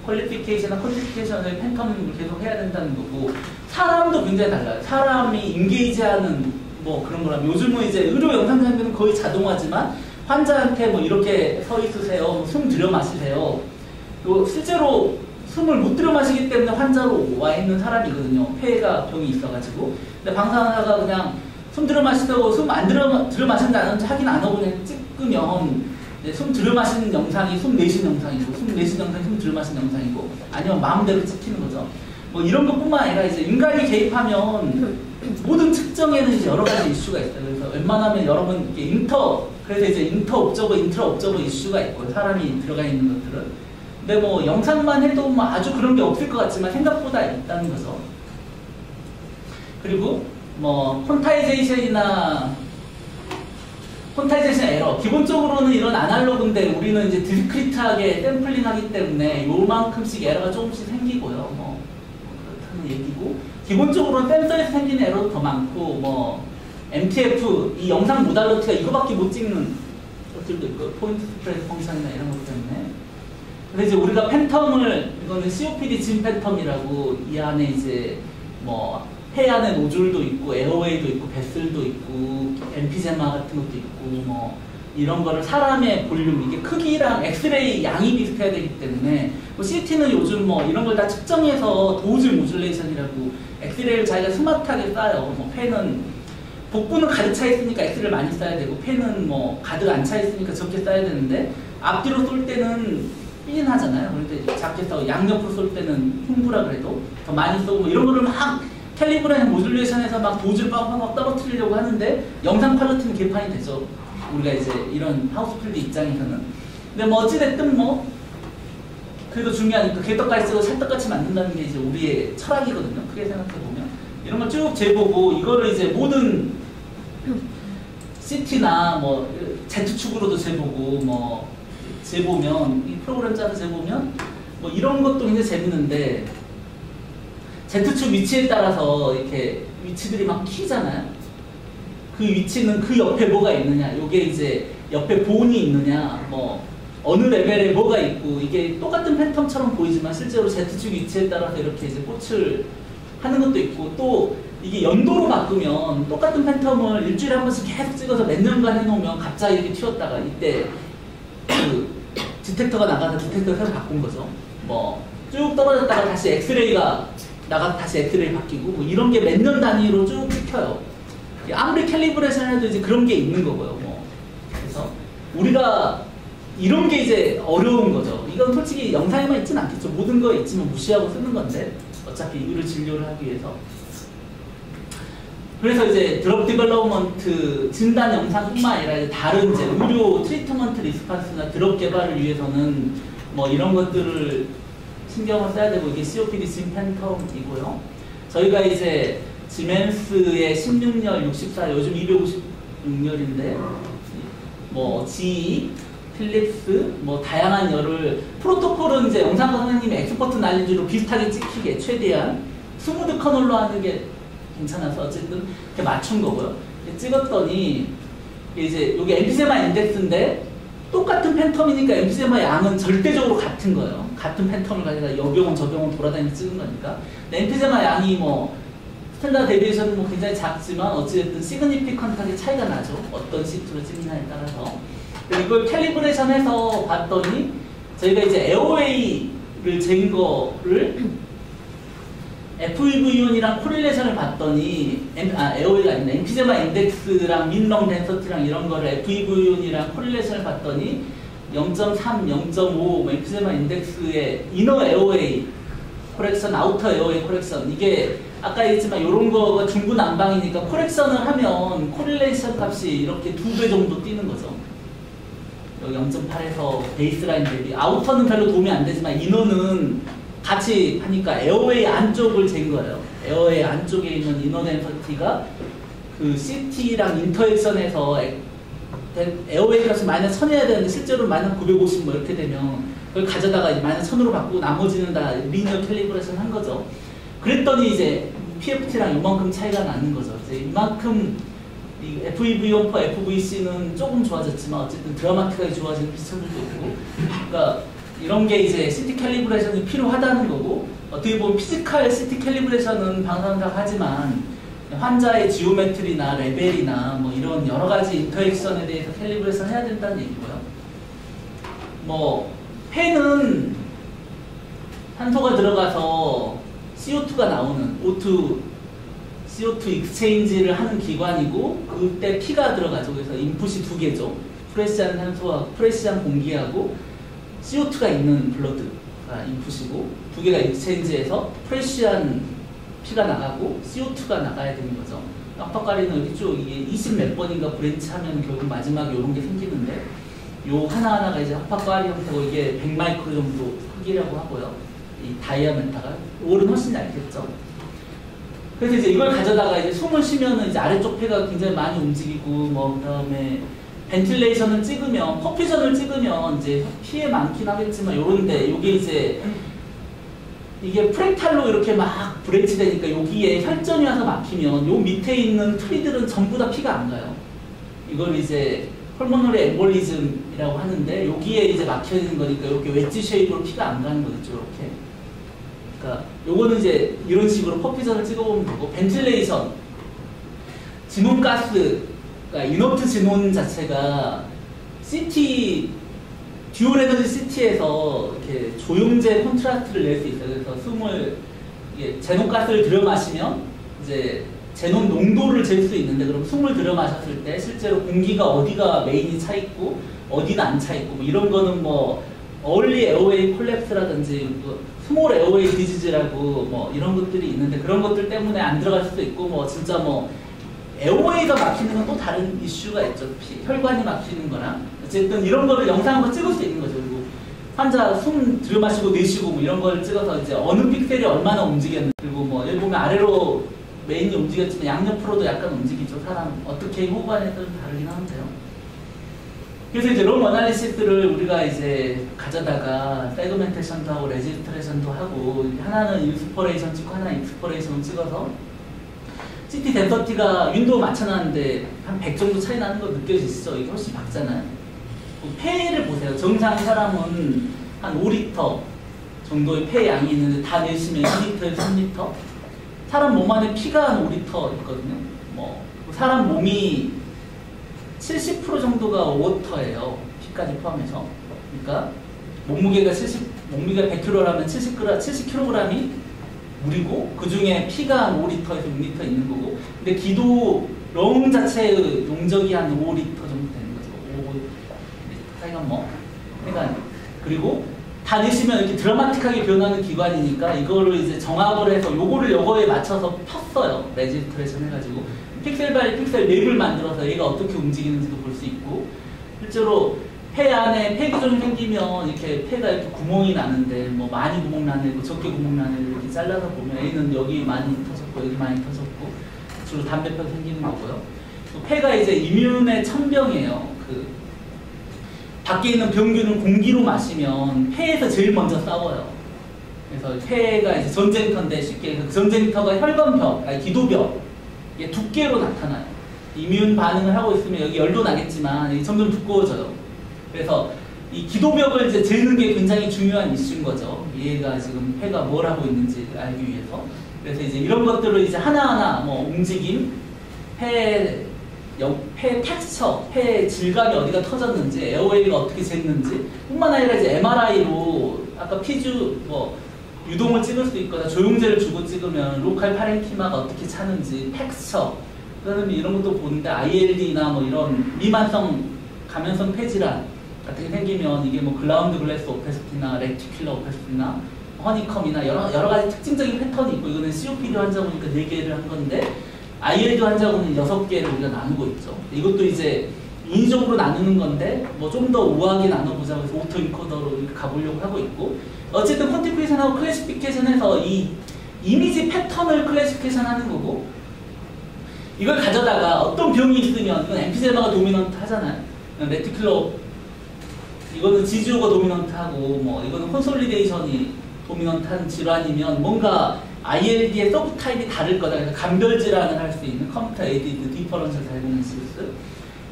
퀄리피케이션이나 퀄리피케이션을 팬텀을 계속 해야 된다는 거고, 사람도 굉장히 달라요. 사람이 인게이지하는 뭐 그런 거라면, 요즘은 이제 의료 영상 장비는 거의 자동화지만 환자한테 뭐 이렇게 서 있으세요, 숨 들여 마시세요. 실제로 숨을 못 들여 마시기 때문에 환자로 와 있는 사람이거든요. 폐가 병이 있어가지고. 근데 방사선사가 그냥 숨 들여 마시다고 숨 안 들여 마시는지 안 하는지 확인 안 하고 그냥 찍으면 숨 들여 마시는 영상이 숨 내쉬는 영상이고, 숨 내쉬는 영상이 숨 들여 마시는 영상이고, 아니면 마음대로 찍히는 거죠. 뭐 이런 것뿐만 아니라 이제 인간이 개입하면 모든 측정에는 이제 여러 가지 이슈가 있어요. 그래서 웬만하면 여러분 이렇게 그래서 이제 인터 옵저버 이슈가 있고, 사람이 들어가 있는 것들은. 근데 뭐 영상만 해도 뭐 아주 그런 게 없을 것 같지만 생각보다 있다는 거죠. 그리고 뭐 콘타이제이션 에러, 기본적으로는 이런 아날로그인데 우리는 이제 디스크리트하게 샘플링 하기 때문에 요만큼씩 에러가 조금씩 생기고요. 뭐 그렇다는 얘기고, 기본적으로는 센서에서 생기는 에러도 더 많고, 뭐 MTF, 이 영상 모달러티가 이거밖에 못 찍는 것들도 있고, 포인트 스프레드 펑션이나 이런 것 때문에. 그래서 이제 우리가 팬텀을, 이거는 COPD 진 팬텀이라고, 이 안에 이제 뭐 폐 안에 노즐도 있고, 에어웨이도 있고, 베슬도 있고, 엠피제마 같은 것도 있고, 뭐 이런 거를 사람의 볼륨, 이게 크기랑 엑스레이 양이 비슷해야 되기 때문에, 뭐 CT는 요즘 뭐 이런 걸 다 측정해서 도즈 모듈레이션이라고 엑스레이를 자기가 스마트하게 쏴요. 뭐 폐는 복부는 가득 차 있으니까 엑스레이를 많이 쏴야 되고, 폐는 뭐 가득 안 차 있으니까 적게 쏴야 되는데, 앞뒤로 쏠 때는 삐진하잖아요. 그런데 작게 써 양옆으로 쏠 때는 흉부라 그래도 더 많이 쏘고 뭐 이런 거를 막 캘리브레이션 모듈레이션에서 막 도즈를 막 떨어뜨리려고 하는데 영상 퀄리티는 개판이 되죠. 우리가 이제 이런 하우스필드 입장에서는. 근데 뭐 어찌됐든 뭐 그래도 중요하니까 개떡같이 쓰고 찰떡같이 만든다는 게 이제 우리의 철학이거든요. 크게 생각해보면 이런 걸 쭉 재보고 이거를 이제 모든 CT나 뭐 Z축으로도 재보고 뭐 재보면 이 프로그램 짜서 재보면 뭐 이런 것도 굉장히 재밌는데 Z축 위치에 따라서 이렇게 위치들이 막 튀잖아요. 그 위치는 그 옆에 뭐가 있느냐, 요게 이제 옆에 본이 있느냐, 뭐 어느 레벨에 뭐가 있고 이게 똑같은 패턴처럼 보이지만 실제로 Z축 위치에 따라서 이렇게 이제 꽃을 하는 것도 있고 또 이게 연도로 바꾸면 똑같은 패턴을 일주일에 한 번씩 계속 찍어서 몇 년간 해놓으면 갑자기 이렇게 튀었다가 이때 그 디텍터가 나가서 디텍터 새로 바꾼 거죠. 뭐 쭉 떨어졌다가 다시 엑스레이가 나가서 다시 엑스레이 바뀌고 뭐 이런 게 몇 년 단위로 쭉 찍혀요. 아무리 캘리브레이션 해도 이제 그런 게 있는 거고요. 뭐 그래서 우리가 이런 게 이제 어려운 거죠. 이건 솔직히 영상에만 있지는 않겠죠. 모든 거에 있지만 무시하고 쓰는 건데 어차피 이거를 진료를 하기 위해서. 그래서 이제 드럭 디벨로먼트 진단 영상뿐만 아니라 이제 다른 이제 의료 트리트먼트 리스판스나 드럭 개발을 위해서는 뭐 이런 것들을 신경을 써야 되고 이게 COPD 심팬텀이고요. 저희가 이제 지멘스의 16열, 64, 요즘 256열인데 뭐 GE, 필립스, 뭐 다양한 열을 프로토콜은 이제 영상과 선생님이 엑스퍼트 날리지로 비슷하게 찍히게 최대한 스무드 커널로 하는 게 괜찮아서 어쨌든 이렇게 맞춘 거고요. 찍었더니 이제 여기 엠피세마 인덱스인데 똑같은 팬텀이니까 엠피세마 양은 절대적으로 같은 거예요. 같은 팬텀을 가지고 여병원 저병원 돌아다니면서 찍은 거니까. 근데 엠피세마 양이 뭐 스탠다드 데비에이션은 뭐 굉장히 작지만 어찌됐든 시그니피컨트하게 차이가 나죠. 어떤 시트로 찍느냐에 따라서. 이걸 캘리브레이션해서 봤더니 저희가 이제 에어웨이를 잰 거를 FEV1이랑 코릴레이션을 봤더니 에어웨이가 아니라 엠피제마 인덱스랑 민렁 덴서티랑 이런 거를 FEV1이랑 코릴레이션을 봤더니 0.3, 0.5 엠피제마 인덱스의 이너 에어웨이 코렉션, 아우터 에어웨이 코렉션 이게 아까 얘기했지만 이런 거가 중구난방이니까 코렉션을 하면 코릴레이션 값이 이렇게 2배 정도 뛰는 거죠. 0.8에서 베이스라인 대비 아우터는 별로 도움이 안 되지만 이너는 같이 하니까 에어웨이 안쪽을 잰 거예요. 에어웨이 안쪽에 있는 이너 덴서티가 그 CT랑 인터액션에서 에어웨이 값이 마이너스 1000이어야 되는데 실제로 마이너스 950 뭐 이렇게 되면 그걸 가져다가 이제 마이너스 1000으로 바꾸고 나머지는 다 리니어 캘리브레이션 한 거죠. 그랬더니 이제 PFT랑 이만큼 차이가 나는 거죠. 이제 이만큼 FEV1 per FVC는 조금 좋아졌지만 어쨌든 드라마틱하게 좋아지는 피처들도 있고 그러니까 이런 게 이제 CT 캘리브레이션이 필요하다는 거고 어떻게 보면 피지컬 CT 캘리브레이션은 방사선다고 하지만 환자의 지오메트리나 레벨이나 뭐 이런 여러 가지 인터액션에 대해서 캘리브레이션 해야 된다는 얘기고요. 뭐 폐는 산소가 들어가서 CO2가 나오는 CO2 익스체인지를 하는 기관이고 그때 피가 들어가죠. 그래서 인풋이 두 개죠. 프레시한 산소와 프레시한 공기하고 CO2가 있는 블러드가 인풋이고 두 개가 익스체인지에서 프레시한 피가 나가고 CO2가 나가야 되는 거죠. 깜빡거리는 여기 쭉 이게 20몇 번인가 브랜치 하면 결국 마지막에 이런 게 생기는데 요 하나하나가 이제 핫파과리 형태고 이게 100마이크로 정도 크기라고 하고요. 이 다이아메타가 올은 훨씬 얇겠죠. 그래서 이제 이걸 가져다가 이제 숨을 쉬면은 이제 아래쪽 폐가 굉장히 많이 움직이고 뭐 그다음에 벤틸레이션을 찍으면 퍼퓨전을 찍으면 이제 피해 많긴 하겠지만 요런데 요게 이제 이게 프랙탈로 이렇게 막 브레이치 되니까 여기에 혈전이 와서 막히면 요 밑에 있는 트리들은 전부 다 피가 안 가요. 이걸 이제 펄모너리 엠볼리즘이라고 하는데 여기에 이제 막혀 있는 거니까 이렇게 웨지 쉐입으로 피가 안 가는 거죠. 이렇게. 그러니까 요거는 이제 이런 식으로 퍼퓨전을 찍어보면 되고 벤틸레이션 진온가스 그러니까 이너트 진온 자체가 CT 듀얼 에너지 CT에서 이렇게 조용제 콘트라스트를 낼 수 있어요. 그래서 숨을 제논가스를 들여 마시면 이제 제논 농도를 잴 수 있는데 그럼 숨을 들여 마셨을 때 실제로 공기가 어디가 메인이 차 있고 어디는 안 차 있고 뭐 이런 거는 뭐 얼리 에어웨이 콜랩스라든지 스몰 에어웨이 디지즈라고 뭐 이런 것들이 있는데 그런 것들 때문에 안 들어갈 수도 있고 뭐 진짜 뭐 에어웨이가 막히는 건 또 다른 이슈가 있죠. 혈관이 막히는 거랑 어쨌든 이런 거를 영상으로 찍을 수 있는 거죠. 그리고 환자 숨 들여마시고 내쉬고 뭐 이런 걸 찍어서 이제 어느 픽셀이 얼마나 움직였는지 그리고 뭐 여기 보면 아래로 메인이 움직였지만 양옆으로도 약간 움직이죠. 사람 어떻게 호흡하냐에 따라 다르긴 하는데요. 그래서 이제 롬 어널리시스를 우리가 이제 가져다가 세그멘테이션도 하고 레지스트레이션도 하고 하나는 인스퍼레이션 찍고 하나는 익스퍼레이션 찍어서 CT 덴서티가 윈도우 맞춰놨는데 한 100 정도 차이 나는 거 느껴지시죠? 이게 훨씬 작잖아요. 폐를 보세요. 정상 사람은 한 5리터 정도의 폐 양이 있는데 다 내시면 2리터에서 3리터. 사람 몸 안에 피가 한 5리터 있거든요. 뭐 사람 몸이 70% 정도가 워터예요. 피까지 포함해서. 그러니까 몸무게가 100kg라면 70kg이 물이고 그 중에 피가 한 5리터에서 6리터 있는 거고. 근데 기도 렁 자체의 용적이 한 5리터 정도 되는 거죠. 5리터 사이가 뭐. 그러니까 그리고 다 내시면 이렇게 드라마틱하게 변하는 기관이니까 이거를 이제 정합을 해서 요거에 맞춰서 폈어요. 레지스트레이션 해가지고 픽셀 바이 픽셀 맵을 만들어서 얘가 어떻게 움직이는지도 볼 수 있고 실제로 폐 안에 폐 기종이 생기면 이렇게 폐가 이렇게 구멍이 나는데 뭐 많이 구멍 나는 애고 적게 구멍 나는 애를 이렇게 잘라서 보면 A는 여기 많이 터졌고 여기 많이 터졌고 주로 담배뼈 생기는 거고요. 폐가 이제 이뮨의 천병이에요. 그 밖에 있는 병균을 공기로 마시면 폐에서 제일 먼저 싸워요. 그래서 폐가 이제 전쟁터인데 쉽게 그 전쟁터가 혈관벽, 아니 기도벽 이게 두께로 나타나요. 이뮨 반응을 하고 있으면 여기 열도 나겠지만 이게 점점 두꺼워져요. 그래서 이 기도벽을 이제 재는 게 굉장히 중요한 이슈인 거죠. 얘가 지금 폐가 뭘 하고 있는지 알기 위해서. 그래서 이제 이런 것들을 이제 하나하나 뭐 움직임, 폐 텍스처, 폐 질감이 어디가 터졌는지, 에어웨이가 어떻게 쟀는지 뿐만 아니라 이제 MRI로 아까 피주 뭐 유동을 찍을 수 있거나 조용제를 주고 찍으면 로컬 파렌키마가 어떻게 차는지, 텍스처, 그다음에 이런 것도 보는데 ILD나 뭐 이런 미만성 감염성 폐질환 같은 게 생기면 이게 뭐 글라운드 글래스 오페스티나 레티큘러 오페스티나 허니컴이나 여러 가지 특징적인 패턴이 있고 이거는 COPD 환자분이니까 4개를 한 건데 ILD 환자분은 6개를 우리가 나누고 있죠. 이것도 이제 인위적으로 나누는 건데 뭐 좀 더 우아하게 나눠보자고 해서 오토 인코더로 이렇게 가보려고 하고 있고 어쨌든 퀀티피케이션하고 클래시피케이션해서 이 이미지 패턴을 클래시피케이션 하는 거고 이걸 가져다가 어떤 병이 있으면 이건 엠피제마가 도미넌트 하잖아요. 레티큘러 이거는 지지오가 도미넌트하고 뭐 이거는 콘솔리데이션이 도미넌트한 질환이면 뭔가 ILD의 서브타입이 다를 거다. 그래서 감별 질환을 할 수 있는 컴퓨터 에이디드 디퍼런셜 다이그노시스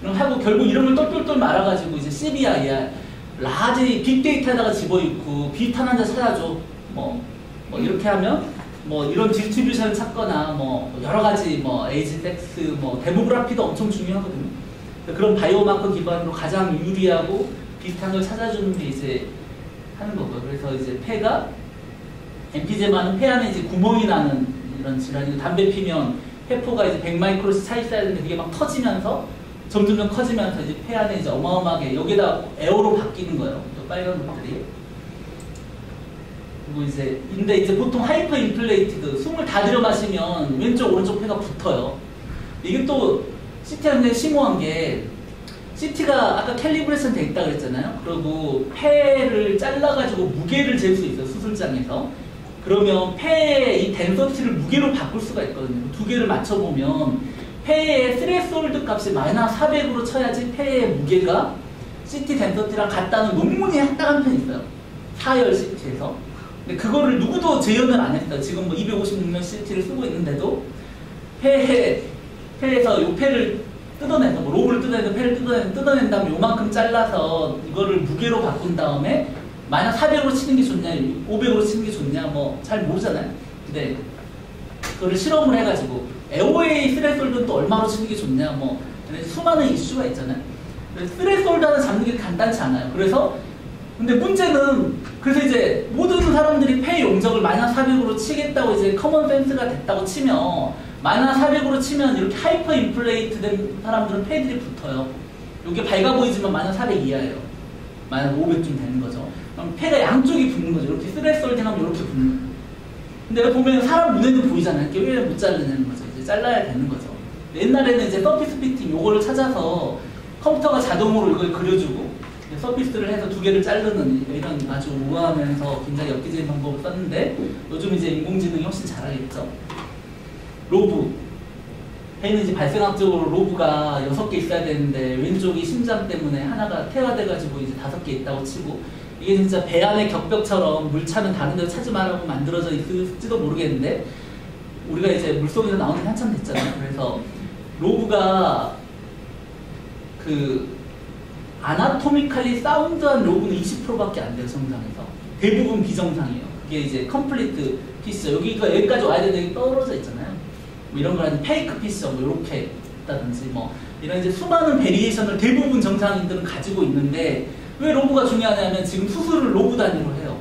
하고 결국 이름을 똘똘똘 말아가지고 이제 CBIR 라지 빅데이터에다가 집어넣고 비슷한 환자 찾아줘 뭐 이렇게 하면 뭐 이런 디스트리뷰션을 찾거나 뭐 여러 가지 뭐 에이지, 섹스, 뭐 데모그래피도 엄청 중요하거든요. 그런 바이오마커 기반으로 가장 유리하고 비슷한 걸 찾아주는 게 이제 하는 거고요. 그래서 이제 폐가 엠피제마는 폐 안에 이제 구멍이 나는 이런 질환이고 담배 피면 폐포가 이제 100마이크로씩 차 있어야 되는데 그게 막 터지면서 점점 커지면서 이제 폐 안에 이제 어마어마하게 여기다 에어로 바뀌는 거예요. 또 빨간 것들이. 그리고 이제 근데 이제 보통 하이퍼 인플레이티드 숨을 다 들여 마시면 왼쪽 오른쪽 폐가 붙어요. 이게 또 CT가 굉장히 심오한 게 CT가 아까 캘리브레이션 돼 있다 그랬잖아요. 그리고 폐를 잘라가지고 무게를 잴 수 있어요. 수술장에서. 그러면 폐의 이 덴서티를 무게로 바꿀 수가 있거든요. 두 개를 맞춰보면 폐의 스레스홀드 값이 -400으로 쳐야지 폐의 무게가 CT 덴서티랑 같다는 논문이 딱한 편 있어요. 4열 CT에서. 근데 그거를 누구도 재현을 안 했어요. 지금 뭐 256년 CT를 쓰고 있는데도 폐에서 요 폐를 뜯어내서 뭐 로브를 뜯어내서 폐를 뜯어낸 다음에 요만큼 잘라서 이거를 무게로 바꾼 다음에 -400으로 치는 게 좋냐 500으로 치는 게 좋냐 뭐 잘 모르잖아요. 근데 그거를 실험을 해가지고 에어웨이 스레스홀드는 또 얼마로 치는 게 좋냐 뭐 수많은 이슈가 있잖아요. 스레스홀드 하나 잡는 게 간단치 않아요. 그래서 근데 문제는 그래서 이제 모든 사람들이 폐 용적을 -400으로 치겠다고 이제 커먼 센스가 됐다고 치면 -400으로 치면 이렇게 하이퍼 인플레이트 된 사람들은 폐들이 붙어요. 이게 밝아 보이지만 -400 이하예요. -500쯤 되는 거죠. 그럼 폐가 양쪽이 붙는 거죠. 이렇게 스레솔딩하면 이렇게 붙는 거예요. 근데 보면 사람 눈에는 보이잖아요. 이렇게 왜 못 자르냐는 거죠. 이제 잘라야 되는 거죠. 옛날에는 이제 서피스 피팅 요거를 찾아서 컴퓨터가 자동으로 이걸 그려주고 서피스를 해서 두 개를 자르는 이런 아주 우아하면서 굉장히 엽기적인 방법을 썼는데 요즘 이제 인공지능이 훨씬 잘하겠죠. 로브. 폐는 이제 발생학적으로 로브가 6개 있어야 되는데 왼쪽이 심장 때문에 하나가 퇴화돼가지고 이제 5개 있다고 치고 이게 진짜 배 안의 격벽처럼 물 차면 다른 데로 차지 말라고 만들어져 있을지도 모르겠는데 우리가 이제 물속에서 나오는 게 한참 됐잖아요. 그래서 로브가 그 아나토미칼리 사운드한 로브는 20%밖에 안 돼요. 정상에서. 대부분 비정상이에요. 그게 이제 컴플리트 피셔. 여기까지 와야 되는데 떨어져 있잖아요. 뭐 이런 걸 하는 페이크 피셔 뭐 이렇게 있다든지 뭐 이런 이제 수많은 베리에이션을 대부분 정상인들은 가지고 있는데 왜 로브가 중요하냐면 지금 수술을 로브 단위로 해요.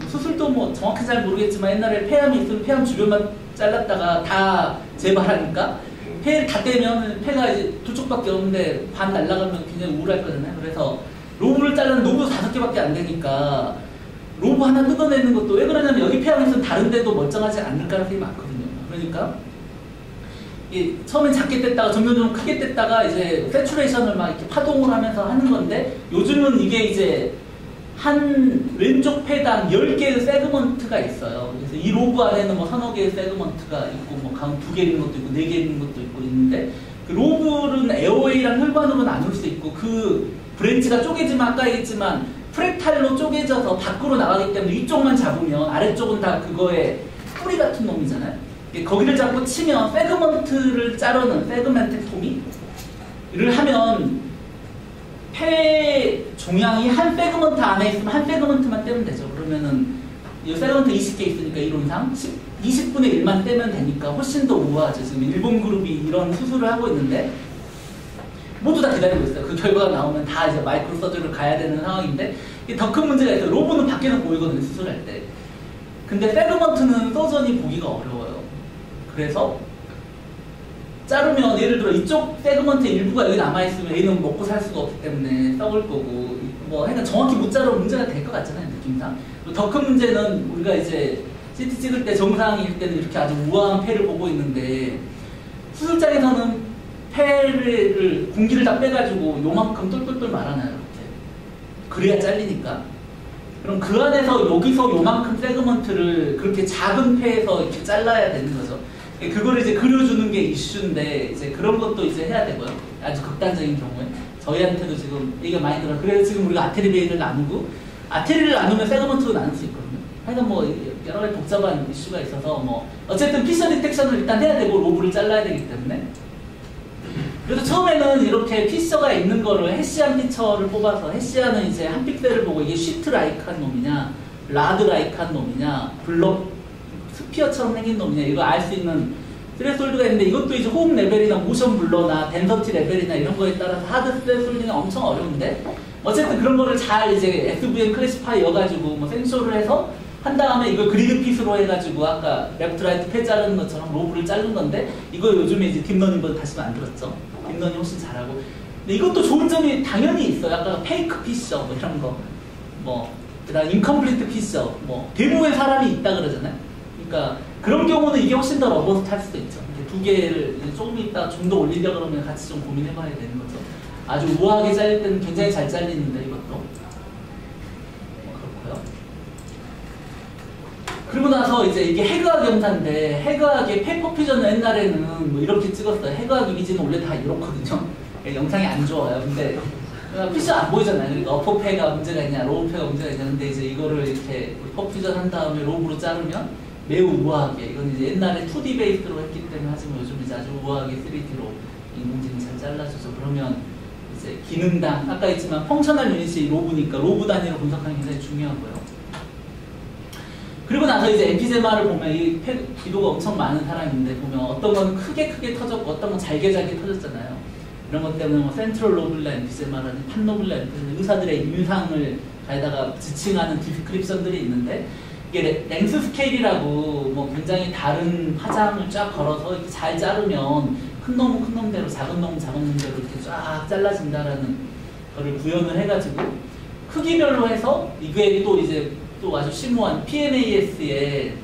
수술도 뭐 정확히 잘 모르겠지만 옛날에 폐암이 있으면 폐암 주변만 잘랐다가 다 재발하니까 폐를 다 떼면 폐가 이제 두 쪽밖에 없는데 반 날아가면 굉장히 우울할 거잖아요. 그래서 로브를 자르는 로브 5개밖에 안 되니까 로브 하나 뜯어내는 것도 왜 그러냐면 여기 폐암이 있으면 다른 데도 멀쩡하지 않을 가능성이 많거든요. 그러니까 처음엔 작게 뗐다가 점점 크게 뗐다가 이제 세츄레이션을 막 이렇게 파동을 하면서 하는 건데 요즘은 이게 이제 한 왼쪽 폐당 10개의 세그먼트가 있어요. 그래서 이 로브 안에는 뭐 서너 개의 세그먼트가 있고 뭐 가운 2개 있는 것도 있고 4개 있는 것도 있고 있는데 그 로브는 에어웨이랑 혈관으로 나눌 수 있고 그 브랜치가 쪼개지면 아까 얘기했지만 프랙탈로 쪼개져서 밖으로 나가기 때문에 이쪽만 잡으면 아래쪽은 다 그거의 뿌리 같은 놈이잖아요. 거기를 잡고 치면 세그먼트를 자르는 세그멘텍토미를 하면 폐 종양이 한 세그먼트 안에 있으면 한 세그먼트만 떼면 되죠. 그러면은 이 세그먼트 20개 있으니까 이론상 20분의 1만 떼면 되니까 훨씬 더 우아하죠. 지금 일본 그룹이 이런 수술을 하고 있는데 모두 다 기다리고 있어요. 그 결과가 나오면 다 이제 마이크로 서저리를 가야 되는 상황인데 더 큰 문제가 있어요. 로브는 밖에서 보이거든요. 수술할 때. 근데 세그먼트는 서전이 보기가 어려워요. 그래서 자르면 예를 들어 이쪽 세그먼트 일부가 여기 남아있으면 얘는 먹고 살 수가 없기 때문에 썩을 거고 뭐 하여간 정확히 못 자르면 문제가 될 것 같잖아요. 느낌상. 더 큰 문제는 우리가 이제 CT 찍을 때 정상일 때는 이렇게 아주 우아한 폐를 보고 있는데 수술장에서는 폐를 공기를 다 빼가지고 요만큼 똘똘똘 말아놔요. 이렇게. 그래야 잘리니까. 그럼 그 안에서 여기서 요만큼 세그먼트를 그렇게 작은 폐에서 이렇게 잘라야 되는 거죠. 그걸 이제 그려주는 게 이슈인데 이제 그런 것도 이제 해야 되고요. 아주 극단적인 경우에 저희한테도 지금 얘기가 많이 들어요. 그래서 지금 우리가 아테리 베인을 나누고 아테리를 나누면 세그먼트로 나눌 수 있거든요. 하여간 뭐 여러 가지 복잡한 이슈가 있어서 뭐 어쨌든 피셔 디텍션을 일단 해야 되고 로브를 잘라야 되기 때문에 그래서 처음에는 이렇게 피셔가 있는 거를 해시안 피처를 뽑아서 해시안은 이제 한 픽셀을 보고 이게 쉬트 라이크한 놈이냐 라드 라이크한 놈이냐 블럭 스피어처럼 생긴 놈이냐 이거 알 수 있는 스레솔드가 있는데 이것도 이제 호흡 레벨이나 모션 블러나 덴서티 레벨이나 이런 거에 따라서 하드 스레솔드가 엄청 어려운데 어쨌든 그런 거를 잘 이제 SVM 클래시파이여가지고 뭐 센소를 해서 한 다음에 이걸 그리드 핏으로 해가지고 아까 레프트 라이트 폐 자르는 것처럼 로브를 자른 건데 이거 요즘에 이제 딥러닝보다 다시 만들었죠. 딥러닝 훨씬 잘하고 근데 이것도 좋은 점이 당연히 있어요. 아까 페이크 피셔 뭐 이런 거 뭐 그다음 인컴플리트 피셔 뭐 대부분의 사람이 있다 그러잖아요. 그러니까 그런 경우는 이게 훨씬 더 러버스트할 수도 있죠. 두 개를 조금 있다 좀 더 올리려고 그러면 같이 좀 고민해봐야 되는 거죠. 아주 우아하게 잘릴 때는 굉장히 잘 잘리는데 이것도 뭐 그렇고요. 그리고 나서 이제 이게 해그하기 영상인데 해그하기 페이퍼 퓨전은 옛날에는 뭐 이렇게 찍었어요. 해그하기 이미지는 원래 다 이렇거든요. 영상이 안 좋아요. 근데 피셔 안 보이잖아요. 그러니까 어퍼 폐가 문제가 있냐 로우 폐가 문제가 있냐 근데 이제 이거를 이렇게 퍼퓨전 한 다음에 로브로 자르면 매우 우아하게 이건 이제 옛날에 2D 베이스로 했기 때문에 하지만 요즘 이제 아주 우아하게 3D로 인공지능이 잘 잘라줘서 그러면 이제 기능당 아까 했지만 펑셔널 유닛이 로브니까 로브 단위로 분석하는 게 굉장히 중요하고요. 그리고 나서 이제 엠피제마를 보면 이 기도가 엄청 많은 사람인데 보면 어떤 건 크게 터졌고 어떤 건 잘게 터졌잖아요. 이런 것 때문에 뭐 센트럴 로블라 엠피제마라든지 판로블라 엠피제마 의사들의 임상을 가에다가 지칭하는 디스크립션들이 있는데 이게 랭스 스케일이라고 뭐 굉장히 다른 파장을 쫙 걸어서 이렇게 잘 자르면 큰 놈은 큰 놈대로 작은 놈은 작은 놈대로 이렇게 쫙 잘라진다라는 거를 구현을 해가지고 크기별로 해서 이게 또 이제 또 아주 심오한 PNAS에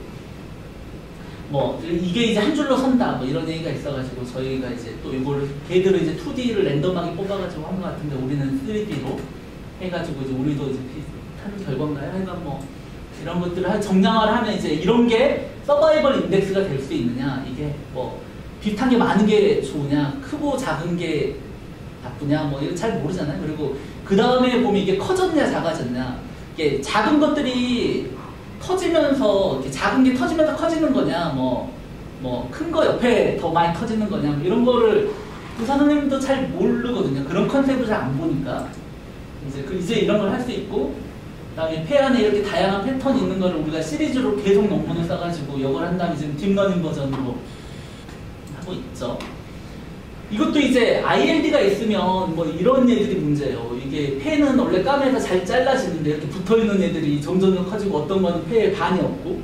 뭐 이게 이제 한 줄로 선다 뭐 이런 얘기가 있어가지고 저희가 이제 또 이걸 걔들은 이제 2D를 랜덤하게 뽑아가지고 한 것 같은데 우리는 3D로 해가지고 이제 우리도 이제 비슷한 결과인가요? 하여간 뭐 이런 것들을 정량화를 하면 이제 이런 게 서바이벌 인덱스가 될 수 있느냐, 이게 뭐 비슷한 게 많은 게 좋으냐, 크고 작은 게 나쁘냐, 뭐 이거 잘 모르잖아요. 그리고 그 다음에 보면 이게 커졌냐 작아졌냐, 이게 작은 것들이 터지면서 이렇게 작은 게 터지면서 커지는 거냐, 뭐 큰 거 옆에 더 많이 터지는 거냐, 뭐 이런 거를 부사 선생님도 잘 모르거든요. 그런 컨셉을 잘 안 보니까 이제 이런 걸 할 수 있고, 그다음에 폐 안에 이렇게 다양한 패턴이 있는 거를 우리가 시리즈로 계속 논문을 써가지고 이걸 한 다음에 지금 딥러닝 버전으로 하고 있죠. 이것도 이제 ILD가 있으면 뭐 이런 애들이 문제예요. 이게 폐는 원래 까매서 잘 잘라지는데 이렇게 붙어있는 애들이 점점 커지고 어떤 거는 폐에 반이 없고,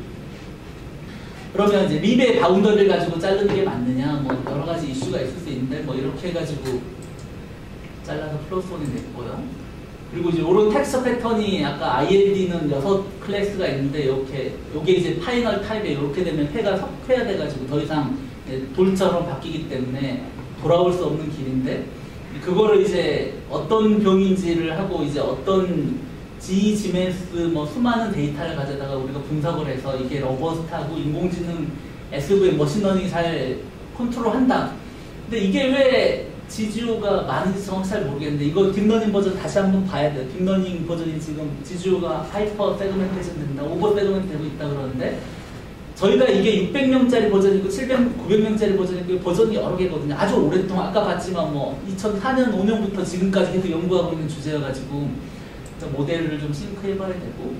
그러면 이제 립의 바운더리를 가지고 자르는 게 맞느냐, 뭐 여러 가지 이슈가 있을 수 있는데 뭐 이렇게 해가지고 잘라서 플러스원이 냈고요. 그리고 이제 이런 텍스처 패턴이 아까 ILD는 6클래스가 있는데 이렇게 요게 이제 파이널 타입에 이렇게 되면 폐가 석회화돼가지고 더 이상 돌처럼 바뀌기 때문에 돌아올 수 없는 길인데, 그거를 이제 어떤 병인지를 하고 이제 어떤 GGMS 뭐 수많은 데이터를 가져다가 우리가 분석을 해서 이게 러버스트하고 인공지능 SV 머신러닝이 잘 컨트롤한다. 근데 이게 왜 GGO가 많은지 정확히 잘 모르겠는데 이거 딥러닝 버전 다시 한번 봐야 돼요. 딥러닝 버전이 지금 GGO가 하이퍼 세그멘테이션 된다, 오버 세그멘트 되고 있다 그러는데, 저희가 이게 600명짜리 버전이고 900명짜리 버전이고 버전이 여러 개거든요. 아주 오랫동안 아까 봤지만 뭐 2004년 5년부터 지금까지 계속 연구하고 있는 주제여가지고 모델을 좀 싱크해봐야 되고,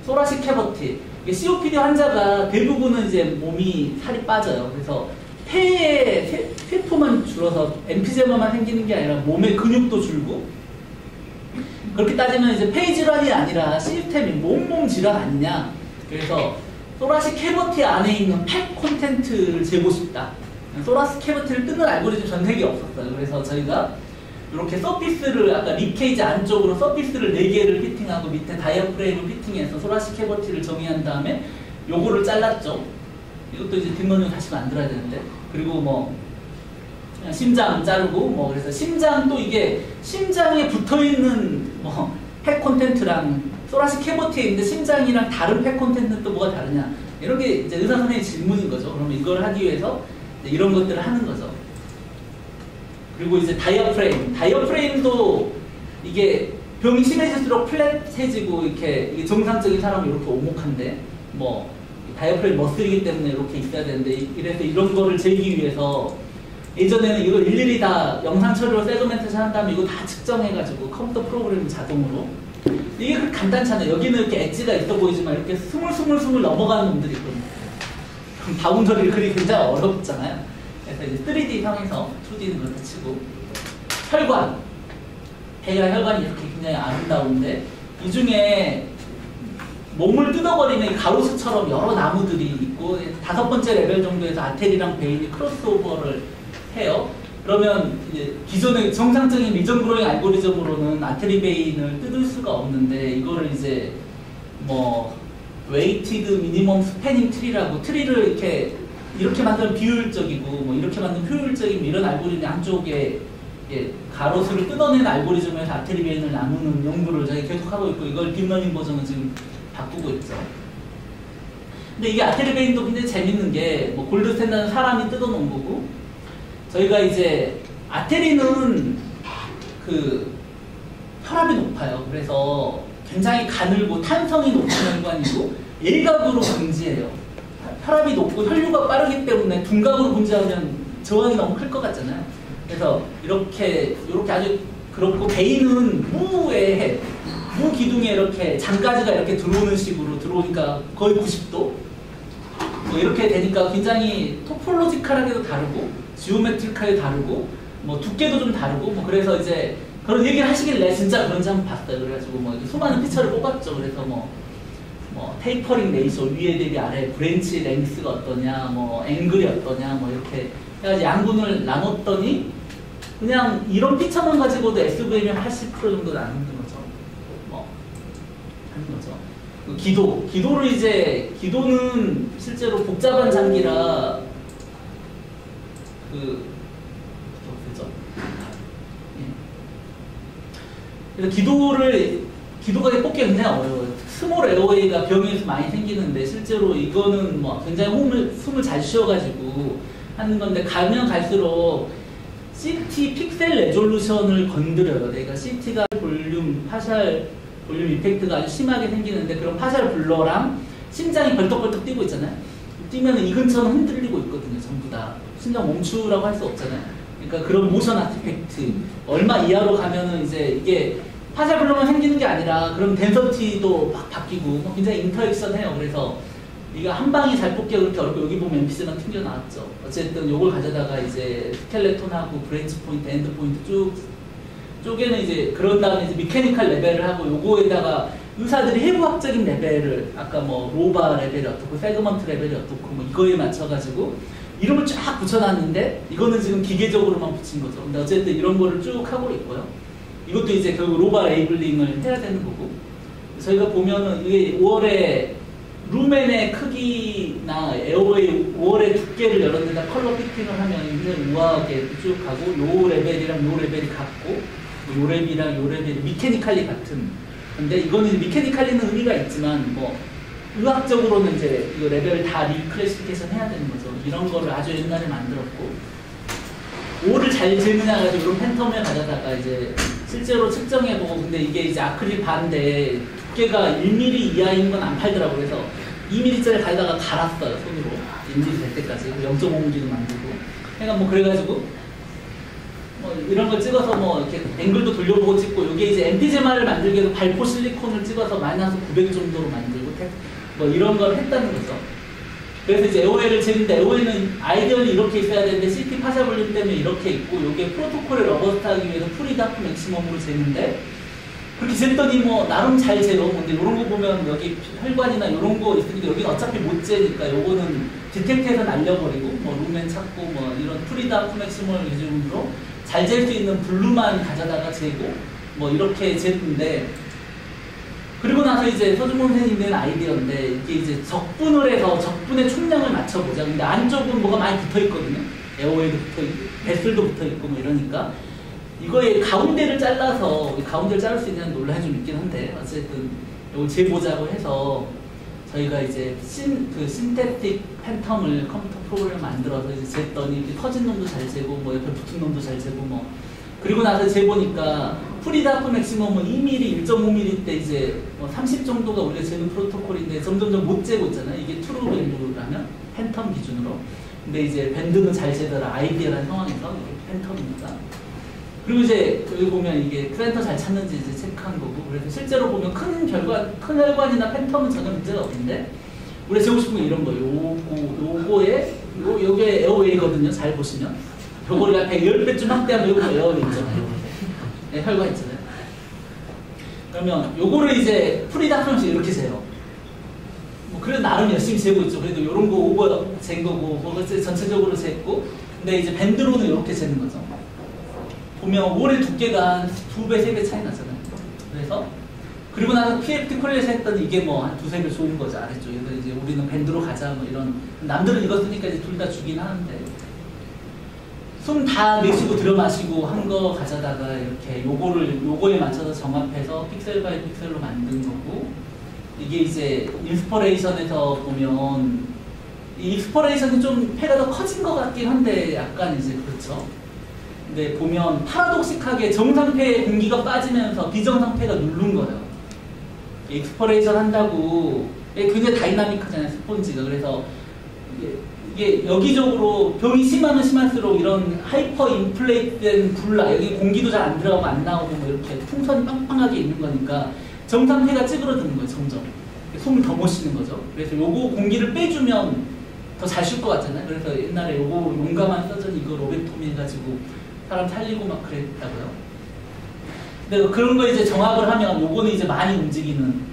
소라식 캐버티, COPD 환자가 대부분은 이제 몸이 살이 빠져요. 그래서 폐의 세포만 줄어서 엠피제마만 생기는 게 아니라 몸의 근육도 줄고, 그렇게 따지면 이제 폐 질환이 아니라 시스템이 몸 질환 아니냐. 그래서 소라식 캐버티 안에 있는 팩 콘텐츠를 재고 싶다. 소라식 캐버티를 뜯는 알고리즘 전 세계에 없었어요. 그래서 저희가 이렇게 서피스를 아까 립케이지 안쪽으로 서피스를 4개를 피팅하고 밑에 다이어프레임을 피팅해서 소라식 캐버티를 정의한 다음에 요거를 잘랐죠. 이것도 이제 딥러닝을 다시 만들어야 되는데, 그리고 뭐 그냥 심장 자르고 뭐, 그래서 심장도 이게 심장에 붙어있는 뭐 팩 콘텐츠랑 소라식 캐버티에 있는데 심장이랑 다른 팩 콘텐츠는 또 뭐가 다르냐, 이런 게 이제 의사 선생님의 질문인 거죠. 그러면 이걸 하기 위해서 이런 것들을 하는 거죠. 그리고 이제 다이어프레임도 이게 병이 심해질수록 플랫해지고 이렇게 이게 정상적인 사람은 이렇게 오목한데, 뭐 다이어프레임 머슬이기 때문에 이렇게 있어야 되는데, 이래서 이런 거를 재기 위해서 예전에는 이걸 일일이 다 영상 처리로 세그멘테이션 한 다음에 이거 다 측정해가지고 컴퓨터 프로그램 자동으로, 이게 그렇게 간단찮아요. 여기는 이렇게 엣지가 있어 보이지만 이렇게 스물스물 넘어가는 놈들이 있거든요. 그럼 바운더리를 그리기 굉장히 어렵잖아요. 그래서 이제 3D 상에서 2D는 그렇다 치고, 혈관, 폐와 혈관이 이렇게 굉장히 아름다운데 이 중에 몸을 뜯어버리는 가로수처럼 여러 나무들이 있고 5번째 레벨 정도에서 아테리랑 베인이 크로스오버를 해요. 그러면 이제 기존의 정상적인 리전 그로잉 알고리즘으로는 아테리 베인을 뜯을 수가 없는데, 이거를 이제 뭐 웨이티드 미니멈 스패닝 트리라고, 트리를 이렇게 만들면 비효율적이고 뭐 이렇게 만들면 효율적인 이런 알고리즘이 한쪽에 가로수를 뜯어낸 알고리즘에서 아테리 베인을 나누는 연구를 저희 계속하고 있고, 이걸 딥러닝 버전은 지금 바꾸고 있죠. 근데 이게 아테리 베인도 굉장히 재밌는 게, 뭐 골드 스탠다드는 사람이 뜯어놓은 거고, 저희가 이제 아테리는 그 혈압이 높아요. 그래서 굉장히 가늘고 탄성이 높은 혈관이고 일각으로 분지해요. 혈압이 높고 혈류가 빠르기 때문에 둔각으로 분지하면 저항이 너무 클 것 같잖아요. 그래서 이렇게 아주 그렇고, 베인은 무 기둥에 이렇게 장가지가 이렇게 들어오는 식으로 들어오니까 거의 90도 뭐 이렇게 되니까 굉장히 토폴로지컬하게도 다르고 지오메트리컬하게 다르고 뭐 두께도 좀 다르고, 뭐 그래서 이제 그런 얘기를 하시길래 진짜 그런지 한번 봤어요. 그래가지고 뭐 수많은 피처를 뽑았죠. 그래서 뭐 테이퍼링 레이소, 위에 대비 아래, 브랜치 랭스가 어떠냐, 뭐 앵글이 어떠냐, 뭐 이렇게 해가지고 양분을 나눴더니 그냥 이런 피처만 가지고도 SVM이 80% 정도 나누는 거죠. 뭐 거죠. 기도는 실제로 복잡한 장기라 그죠? 그래서 기도가 뽑기가 굉장히 어려워요. 스몰 에어웨이가 병에서 많이 생기는데 실제로 이거는 뭐 굉장히 숨을 잘 쉬어가지고 하는 건데 가면 갈수록 CT 픽셀 레졸루션을 건드려요. 그러니까 CT가 파샬 볼륨 이펙트가 아주 심하게 생기는데 그런 파샬 블러랑 심장이 벌떡벌떡 뛰고 있잖아요. 뛰면 이 근처는 흔들리고 있거든요. 전부 다. 심장 멈추라고 할 수 없잖아요. 그러니까 그런 모션 아티팩트 얼마 이하로 가면은 이제 이게 파샬 블러만 생기는 게 아니라 그럼 덴서티도 막 바뀌고 굉장히 인터액션해요. 그래서 이거 한 방이 잘 뽑기가 그렇게 어렵고 여기 보면 MPC만 튕겨 나왔죠. 어쨌든 요걸 가져다가 이제 스켈레톤하고 브랜치 포인트, 엔드 포인트 쪽에는 이제 그런 다음에 이제 미케니컬 레벨을 하고 요거에다가 의사들이 해부학적인 레벨을 아까 뭐 로바 레벨이 어떻고 세그먼트 레벨이 어떻고 뭐 이거에 맞춰가지고 이름을 쫙 붙여놨는데 이거는 지금 기계적으로만 붙인 거죠. 근데 어쨌든 이런 거를 쭉 하고 있고요. 이것도 이제 결국 로바 레이블링을 해야 되는 거고 저희가 보면은 이게 5월에 루멘의 크기나 에어웨이 5월의 두께를 여러 데다 컬러 피팅을 하면 굉장히 우아하게 쭉 가고 요 레벨이랑 요 레벨이 같고 요 레벨이랑 요 레벨이 미케니컬리 같은 근데 이거는 미케니컬리는 의미가 있지만 뭐 의학적으로는 이제 이 레벨을 다 리클래시피케이션 해야 되는 거죠. 이런 거를 아주 옛날에 만들었고 5를 잘 재느냐 가지고 이런 팬텀을 가져다가 이제 실제로 측정해보고 근데 이게 이제 아크릴 반인데 두께가 1mm 이하인 건 안 팔더라고요. 그래서 2mm짜리 가져다가 갈았어요. 손으로 1mm 될 때까지 0.5mm도 만들고 그러니까 뭐 그래가지고 뭐 이런 걸 찍어서 뭐 이렇게 앵글도 돌려보고 찍고 이게 이제 MP제마를 만들기 위해서 발포 실리콘을 찍어서 마이너스 900 정도로 만들고 뭐 이런 걸 했다는 거죠. 그래서 이제 에어웨이를 재는데 에어웨이는 아이디어는 이렇게 있어야 되는데 CT 파샤 볼륨 때문에 이렇게 있고 이게 프로토콜에 러버스트하기 위해서 프리다프 맥시멈으로 재는데 그렇게 쟀더니 뭐 나름 잘 재요. 근데 이런 거 보면 여기 혈관이나 이런 거 있으니까 여기는 어차피 못 재니까 요거는 디텍트해서 날려버리고 뭐 루멘 찾고 뭐 이런 프리다프 맥시멈을 기준으로 잘 잴 수 있는 블루만 가져다가 재고 뭐 이렇게 쟀는데 그리고 나서 이제 서준모 선생님이 낸 아이디어인데 이게 이제 적분을 해서 적분의 총량을 맞춰보자. 근데 안쪽은 뭐가 많이 붙어있거든요. 에어웨이도 붙어있고 배슬도 붙어있고 뭐 이러니까 이거의 가운데를 잘라서 가운데를 자를 수 있는 논란이 좀 있긴 한데 어쨌든 이걸 재보자고 해서 저희가 이제 신테틱 팬텀을 컴퓨터 프로그램을 만들어서 이제 쟀더니 이렇게 터진 놈도 잘 재고 뭐 옆에 붙은 놈도 잘 재고 뭐 그리고 나서 재보니까 프리다프 맥시멈은 2mm, 1.5mm 때 이제 뭐 30 정도가 우리가 재는 프로토콜인데 점점점 못 재고 있잖아요. 이게 트루 밸류라면 팬텀 기준으로. 근데 이제 밴드는 잘 재더라. 아이디어라는 상황에서 이게 팬텀입니다. 그리고 이제 여기 보면 이게 프렌터 잘 찾는지 이제 체크한 거고 그래서 실제로 보면 큰 혈관이나 팬텀은 전혀 문제가 없는데 우리가 재고 싶은 건 이런 거예요. 요게 에어웨이거든요. 잘 보시면. 요거를 앞에 10배쯤 확대하면 요거 에어웨이 있잖아요. 네, 혈관 있잖아요. 그러면 요거를 이제 프리다프면서 이렇게 재요. 뭐 그래도 나름 열심히 재고 있죠. 그래도 요런 거 오버 잰 거고 뭐가 전체적으로 쟀고 근데 이제 밴드로는 이렇게 재는 거죠. 보면 올의 두께가 한 2배, 3배 차이 나잖아요. 그래서 그리고 나서 PFT 콜레에서 했더니 이게 뭐 한 2~3배 좋은 거죠. 아래쪽에서 이제 우리는 밴드로 가자 뭐 이런 남들은 이거 쓰니까 이제 둘 다 주긴 하는데 숨 다 내쉬고 들여 마시고 한 거 가져다가 이렇게 요거에 맞춰서 정합해서 픽셀 바이 픽셀로 만든 거고 이게 이제 인스퍼레이션에서 보면 이 인스퍼레이션이 좀 폐가 더 커진 것 같긴 한데 약간 이제 그렇죠. 근데 보면 파라독식하게 정상폐의 공기가 빠지면서 비정상폐가 누른 거예요. 익스퍼레이션 한다고 굉장히 다이나믹하잖아요. 스폰지가. 그래서 이게 여기적으로 병이 심하면 심할수록 이런 하이퍼 인플레이트된 굴라 여기 공기도 잘 안 들어가고 안 나오고 뭐 이렇게 풍선이 빵빵하게 있는 거니까 정상폐가 찌그러드는 거예요. 점점 숨을 더 못 쉬는 거죠. 그래서 요거 공기를 빼주면 더 잘 쉴 것 같잖아요. 그래서 옛날에 요거 용감한 서전 이거 로베토미 해가지고 사람 살리고 막 그랬다고요. 근데 그런 거 이제 정합을 하면 요거는 이제 많이 움직이는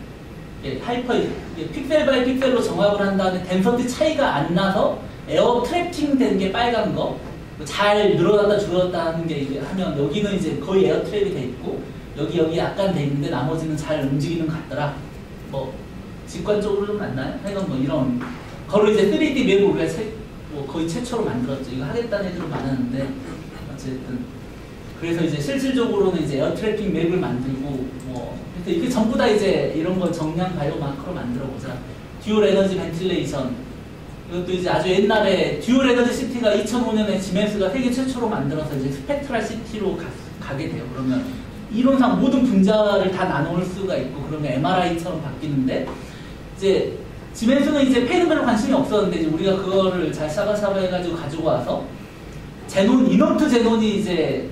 픽셀 바이 픽셀로 정합을 한 다음에 덴서티 차이가 안 나서 에어 트래핑 된 게 빨간 거 잘 늘어났다 줄었다 하는 게 이제 하면 여기는 이제 거의 에어 트랩이 돼 있고 여기 약간 돼 있는데 나머지는 잘 움직이는 것 같더라. 뭐 직관적으로는 맞나요? 하여간 뭐 이런 거를 이제 3D 맵을 우리가 뭐 거의 최초로 만들었죠. 이거 하겠다는 애들은 많았는데 어쨌든 그래서 이제 실질적으로는 이제 에어 트래픽 맵을 만들고 뭐 그래서 이게 전부 다 이제 이런 걸 정량 바이오 마크로 만들어 보자. 듀얼 에너지 벤틸레이션 이것도 이제 아주 옛날에 듀얼 에너지 시티가 2005년에 지멘스가 세계 최초로 만들어서 이제 스펙트럴 시티로 가게 돼요. 그러면 이론상 모든 분자를 다 나눌 수가 있고 그러면 MRI처럼 바뀌는데 이제 지멘스는 이제 패는 별로 관심이 없었는데 이제 우리가 그거를 잘 샤바샤바 해가지고 가지고 와서 제논, 이너트 제논이 이제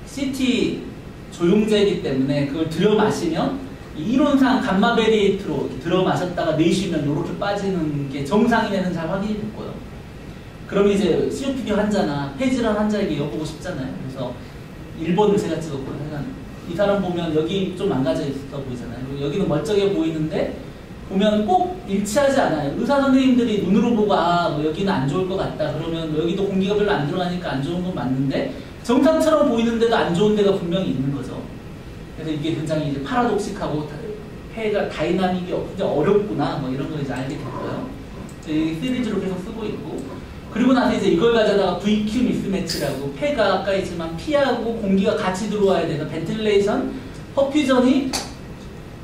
CT 조용제이기 때문에 그걸 들여 마시면 이론상 감마 베리에이트로 들어 마셨다가 내쉬면 이렇게 빠지는 게 정상이면 잘 확인이 됐고요. 그럼 이제 COPD 환자나 폐질환 환자에게 여보고 싶잖아요. 그래서 일본을 제가 찍었고요. 이 사람 보면 여기 좀 망가져 있어 보이잖아요. 여기는 멀쩡해 보이는데 보면 꼭 일치하지 않아요. 의사 선생님들이 눈으로 보고 뭐 여기는 안 좋을 것 같다. 그러면 여기도 공기가 별로 안 들어가니까 안 좋은 건 맞는데 정상처럼 보이는데도 안 좋은 데가 분명히 있는 거죠. 그래서 이게 굉장히 이제 파라독식하고 폐가 다이나믹이 굉장히 어렵구나 뭐 이런 걸 이제 알게 됐고요. 이 시리즈로 계속 쓰고 있고 그리고 나서 이제 이걸 가져다가 VQ 미스매치라고 폐가 아까 했지만 피하고 공기가 같이 들어와야 돼서 벤틸레이션, 퍼퓨전이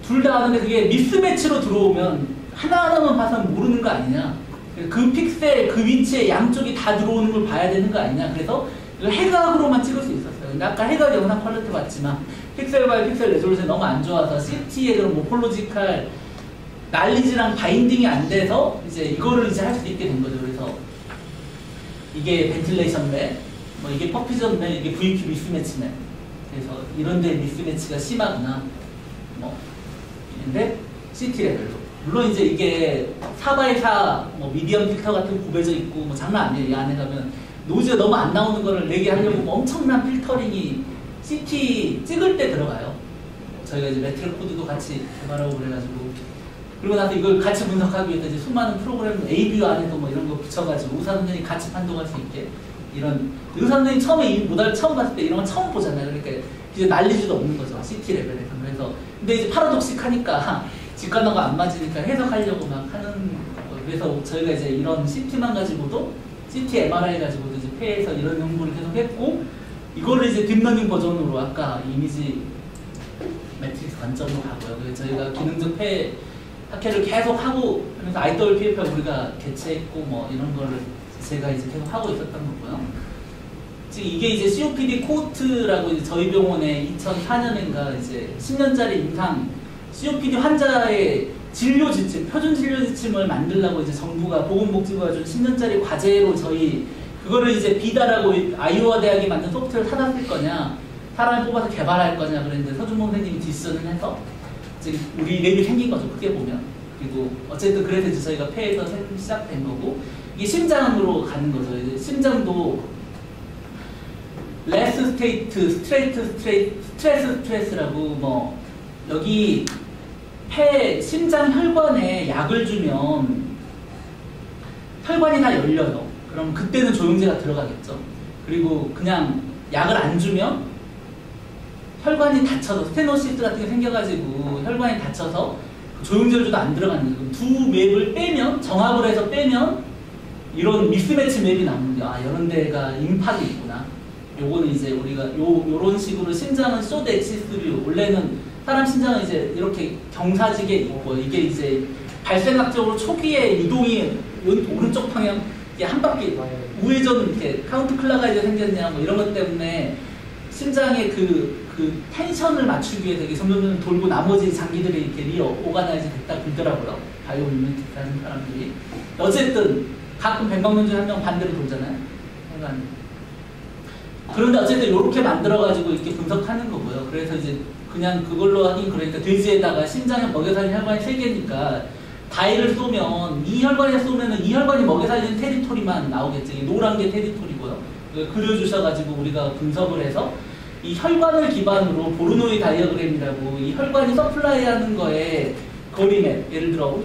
둘 다 하는데 그게 미스매치로 들어오면 하나하나만 봐서는 모르는 거 아니냐. 그 픽셀, 그 위치에 양쪽이 다 들어오는 걸 봐야 되는 거 아니냐. 그래서 이걸 해각으로만 찍을 수 있었어요. 근데 아까 해각 영상 퀄리티 봤지만 픽셀 바이 픽셀 레졸루션이 너무 안 좋아서 CT의 그런 모폴로지컬 날리지랑 바인딩이 안 돼서 이제 이거를 이제 할 수 있게 된 거죠. 그래서 이게 벤틸레이션 맵, 뭐 이게 퍼퓨전 맵, 이게 VQ 미스매치 맵. 그래서 이런 데 미스매치가 심하구나. 뭐 근데 CT 레벨로. 물론 이제 이게 4x4 뭐 미디엄 필터 같은 거 구겨져 있고 뭐 장난 아니에요. 이 안에 가면 노즈가 너무 안 나오는 거를 내게 하려고 뭐 엄청난 필터링이 CT 찍을 때 들어가요. 저희가 이제 매트릭 코드도 같이 개발하고 그래가지고 그리고 나서 이걸 같이 분석하기 위해서 이제 수많은 프로그램 ABU 안에서 뭐 이런 거 붙여가지고 의사 선생님이 같이 판독할 수 있게 이런 의사 선생님 처음에 이 모델 처음 봤을 때 이런 건 처음 보잖아요. 그러니까 이제 날리지도 없는 거죠. CT 레벨에서. 그래서 근데 이제 파라독식하니까 직관하고 안 맞으니까 해석하려고 막 하는 거. 그래서 저희가 이제 이런 CT만 가지고도 CT MRI 가지고도 이제 폐에서 이런 연구를 계속 했고 이거를 이제 딥러닝 버전으로 아까 이미지 매트릭스 관점으로 가고요. 그래서 저희가 기능적 폐 학회를 계속 하고 그래서 IWPF를 우리가 개최했고 뭐 이런 거를 제가 이제 계속 하고 있었던 거고요. 지금 이게 이제 COPD 코트라고 이제 저희 병원에 2004년인가 이제 10년짜리 임상 COPD 환자의 진료 지침, 표준 진료 지침을 만들려고 이제 정부가 보건복지부가 준 10년짜리 과제로 저희 그거를 이제 비다라고 아이오와 대학이 만든 소프트웨어를 사다 쓸 거냐, 사람을 뽑아서 개발할 거냐 그랬는데 서준봉 선생님이 디시전을 해서 지금 우리 랩이 생긴 거죠. 크게 보면. 그리고 어쨌든 그래서 이제 저희가 폐에서 시작된 거고 이게 심장으로 가는 거죠. 이제 심장도 레스 스테이트, 스트레스라고 뭐 여기 폐 심장 혈관에 약을 주면 혈관이 다 열려요. 그럼 그때는 조영제가 들어가겠죠. 그리고 그냥 약을 안 주면 혈관이 닫혀서 스테노시스 같은 게 생겨가지고 혈관이 닫혀서 조영제를 줘도 안 들어가는 거예요. 두 맵을 빼면 정합을 해서 빼면 이런 미스매치 맵이 나오는데 아 이런 데가 임팍이 있구나. 요거는 이제 우리가 요런 식으로 심장은 쇼드 엑시스류 원래는 사람 심장은 이제 이렇게 경사지게 있고 이게 이제 발생학적으로 초기에 유동이 오른쪽 방향 한 바퀴 우회전 이렇게 카운트 클락가이즈 생겼냐 뭐 이런 것 때문에 심장의 그 텐션을 맞추기 위해서 이게 점점 돌고 나머지 장기들이 이렇게 리오가나이즈 됐다 그러더라고요. 바이오미메틱 하는 사람들이. 어쨌든 가끔 뱅방론 중에 한 명 반대로 돌잖아요. 그러니까 그런데 어쨌든 이렇게 만들어가지고 이렇게 분석하는 거고요. 그래서 이제 그냥 그걸로 하긴 그러니까 돼지에다가 심장에 먹여 살리는 혈관이 3개니까 다이를 쏘면 이 혈관에 쏘면은 이 혈관이 먹여 살리는 테리토리만 나오겠죠. 이 노란 게 테리토리고요. 그려주셔가지고 우리가 분석을 해서 이 혈관을 기반으로 보르노이 다이어그램이라고 이 혈관이 서플라이하는 거에 거리맵 예를 들어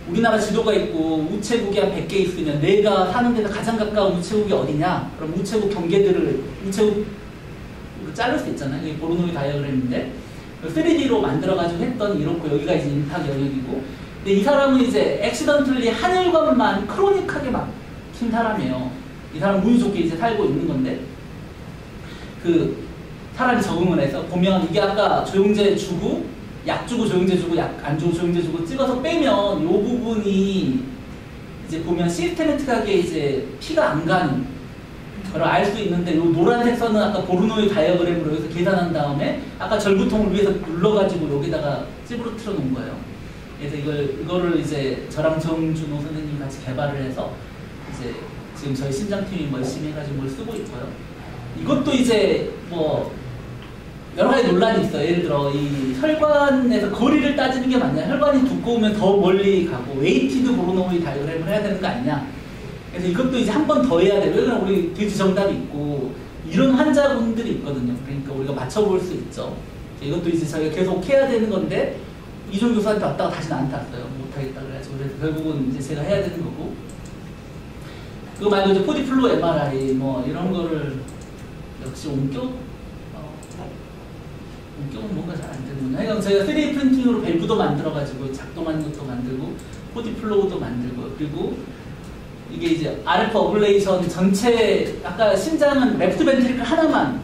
우리나라 지도가 있고 우체국이 한 100개 있으면 내가 사는 데서 가장 가까운 우체국이 어디냐? 그럼 우체국 경계들을 우체국 자를 수 있잖아요. 이게 보르노이 다이어그램인데 3D로 만들어가지고 했던 이렇고 여기가 이제 임팍 영역이고 근데 이 사람은 이제 액시던틀리 한혈관만 크로닉하게 막힌 사람이에요. 이 사람 운이 좋게 이제 살고 있는 건데 그 사람이 적응을 해서 보면 이게 아까 조영제 주고 약 주고 조영제 주고 약 안 주고 조영제 주고 찍어서 빼면 이 부분이 이제 보면 시스테매틱하게 이제 피가 안 가는 걸 알 수 있는데 이 노란색 선은 아까 보르노이 다이어그램으로 여기서 계산한 다음에 아까 절구통을 위에서 눌러가지고 여기다가 찌부러뜨려 놓은 거예요. 그래서 이거를 이제 저랑 정준호 선생님 같이 개발을 해서 이제 지금 저희 심장팀이 열심히 해가지고 뭘 쓰고 있고요. 이것도 이제 뭐 여러 가지 논란이 있어요. 예를 들어 이 혈관에서 거리를 따지는 게 맞냐? 혈관이 두꺼우면 더 멀리 가고 웨이티드 보르노이 다이어그램을 해야 되는 거 아니냐? 그래서 이것도 이제 한 번 더 해야 돼요. 왜냐면 우리 돼지 정답이 있고 이런 환자분들이 있거든요. 그러니까 우리가 맞춰볼 수 있죠. 이것도 이제 저희가 계속 해야 되는 건데 이종 교수한테 왔다가 다시 나한테 왔어요. 못하겠다 그래가지고 그래서 결국은 이제 제가 해야 되는 거고 그거 말고 이제 포디플로 MRI 뭐 이런 거를 역시 온격은 뭔가 잘 안 되는구나. 그러니까 저희가 3D 프린팅으로 밸브도 만들어가지고 작동하는 것도 만들고 포디플로우도 만들고 그리고 이게 이제 RF 어블레이션 전체 아까 심장은 레프트 벤트리클 하나만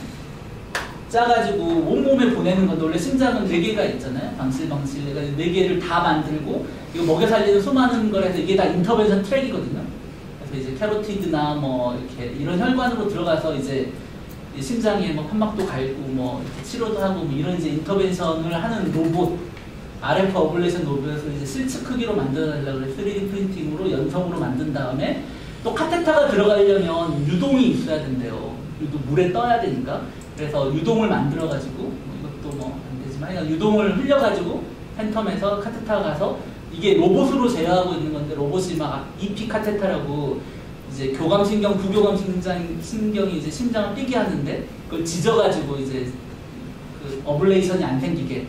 짜가지고 온몸에 보내는 건데 원래 심장은 4개가 있잖아요. 방실 4개를 다 만들고 이거 먹여 살리는 수많은 걸 해서 이게 다 인터벤션 트랙이거든요. 그래서 이제 캐로티드나 뭐 이렇게 이런 혈관으로 들어가서 이제 심장에 뭐 판막도 갈고 뭐 이렇게 치료도 하고 뭐 이런 이제 인터벤션을 하는 로봇 RF 어블레이션 로봇을 이제 실츠 크기로 만들어달라고 그래 3D 프린팅으로 연성으로 만든 다음에 또 카테타가 들어가려면 유동이 있어야 된대요. 유도 물에 떠야 되니까. 그래서 유동을 만들어가지고 뭐 이것도 뭐 안 되지만 그냥 유동을 흘려가지고 팬텀에서 카테타가 가서 이게 로봇으로 제어하고 있는 건데 로봇이 막 EP 카테타라고 이제 교감신경, 부교감신경이 이제 심장을 뛰게 하는데 그걸 지져가지고 이제 그 어블레이션이 안 생기게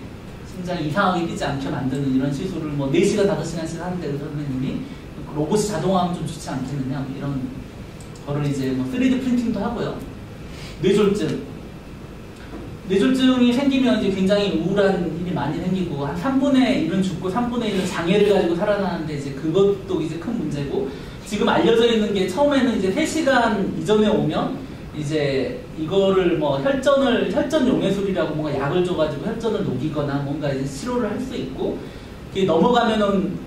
심장이 이상하게 뛰지 않게 만드는 이런 시술을 뭐 4시간, 5시간씩 하는데 의사 선생님이 로봇이 자동화하면 좀 좋지 않겠느냐 뭐 이런 거를 이제 뭐 3D 프린팅도 하고요. 뇌졸중이 생기면 이제 굉장히 우울한 일이 많이 생기고 한 3분의 1은 죽고 3분의 1은 장애를 가지고 살아나는데 이제 그것도 이제 큰 문제고 지금 알려져 있는 게 처음에는 이제 3시간 이전에 오면 이제 이거를 뭐 혈전 용해술이라고 뭔가 약을 줘가지고 혈전을 녹이거나 뭔가 이제 치료를 할 수 있고 그게 넘어가면은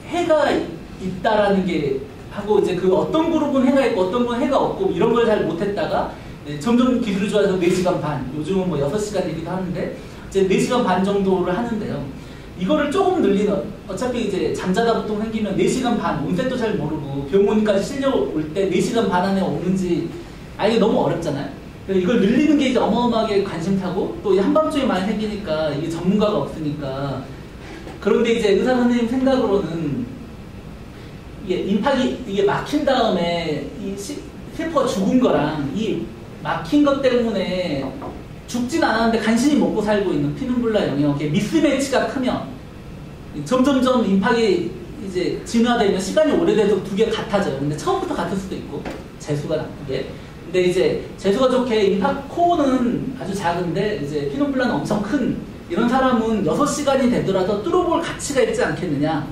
해가 있다라는 게 하고 이제 그 어떤 그룹은 해가 있고 어떤 그룹은 해가 없고 이런 걸 잘 못했다가 점점 기술이 좋아져서 4시간 반 요즘은 뭐 6시간이기도 하는데 이제 4시간 반 정도를 하는데요. 이거를 조금 늘리는 어차피 이제 잠자다 보통 생기면 4시간 반 온셋도 잘 모르고 병원까지 실려올 때 4시간 반 안에 오는지 이게 너무 어렵잖아요. 그래서 이걸 늘리는 게 이제 어마어마하게 관심타고 또 한밤중에 많이 생기니까 이게 전문가가 없으니까 그런데 이제 의사 선생님 생각으로는 이게 임팍이 이게 막힌 다음에 이 세포가 죽은 거랑 이 막힌 것 때문에 죽진 않았는데 간신히 먹고 살고 있는 피눈블라 영역에 미스매치가 크면 점점점 임팍이 이제 진화되면 시간이 오래돼서 두 개 같아져요. 근데 처음부터 같을 수도 있고 재수가 나쁘게. 근데 이제 재수가 좋게 임팍 코어는 아주 작은데 이제 피눈블라는 엄청 큰 이런 사람은 6시간이 되더라도 뚫어볼 가치가 있지 않겠느냐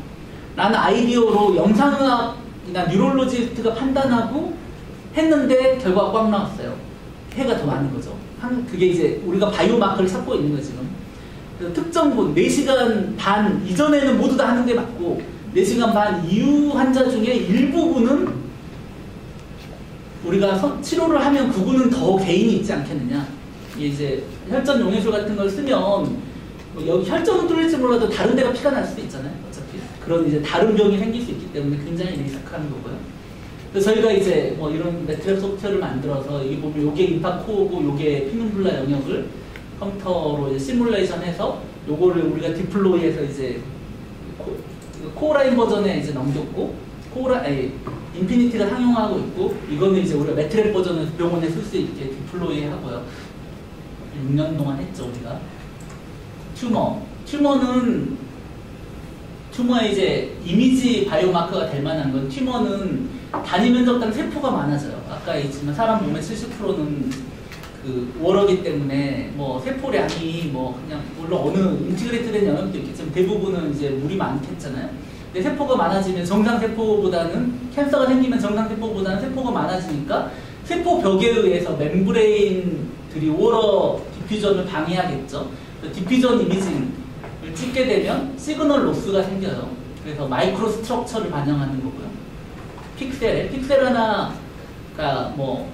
라는 아이디어로 영상의학이나 뉴럴로지스트가 판단하고 했는데 결과가 꽉 나왔어요. 해가 더 많은 거죠. 그게 이제 우리가 바이오마커를 찾고 있는 거예요 지금. 그래서 특정분 4시간 반 이전에는 모두 다 하는 게 맞고 4시간 반 이후 환자 중에 일부분은 우리가 치료를 하면 그분은 더 개인이 있지 않겠느냐. 이제 혈전 용해술 같은 걸 쓰면 뭐 여기 혈전은 뚫릴지 몰라도 다른 데가 피가 날 수도 있잖아요. 어차피 그런 이제 다른 병이 생길 수 있기 때문에 굉장히 리스크한 거고요. 그래서 저희가 이제 뭐 이런 매트랩 소프트웨어를 만들어서 이게 보면 요게 임팍 코어고 요게 피눈블라 영역을 컴퓨터로 이제 시뮬레이션해서 요거를 우리가 디플로이해서 이제 코어라인 버전에 이제 넘겼고 인피니티가 상용하고 있고 이거는 이제 우리가 매트랩 버전을 병원에 쓸 수 있게 디플로이 하고요. 6년 동안 했죠 우리가. 튜머의 이제 이미지 바이오마커가 될 만한 건 튜머는 단위 면적당 세포가 많아져요. 아까 있지만 사람 몸의 70%는 그 워러기 때문에 뭐 세포량이 뭐 그냥 물론 어느 인티그레이트된 영역도 있겠지만 대부분은 이제 물이 많겠잖아요. 근데 세포가 많아지면 정상 세포보다는 캔서가 생기면 정상 세포보다는 세포가 많아지니까 세포 벽에 의해서 멤브레인들이 워러 디퓨전을 방해하겠죠. 디퓨전 이미징을 찍게 되면 시그널 로스가 생겨요. 그래서 마이크로 스트럭처를 반영하는 거고요. 픽셀 하나가 뭐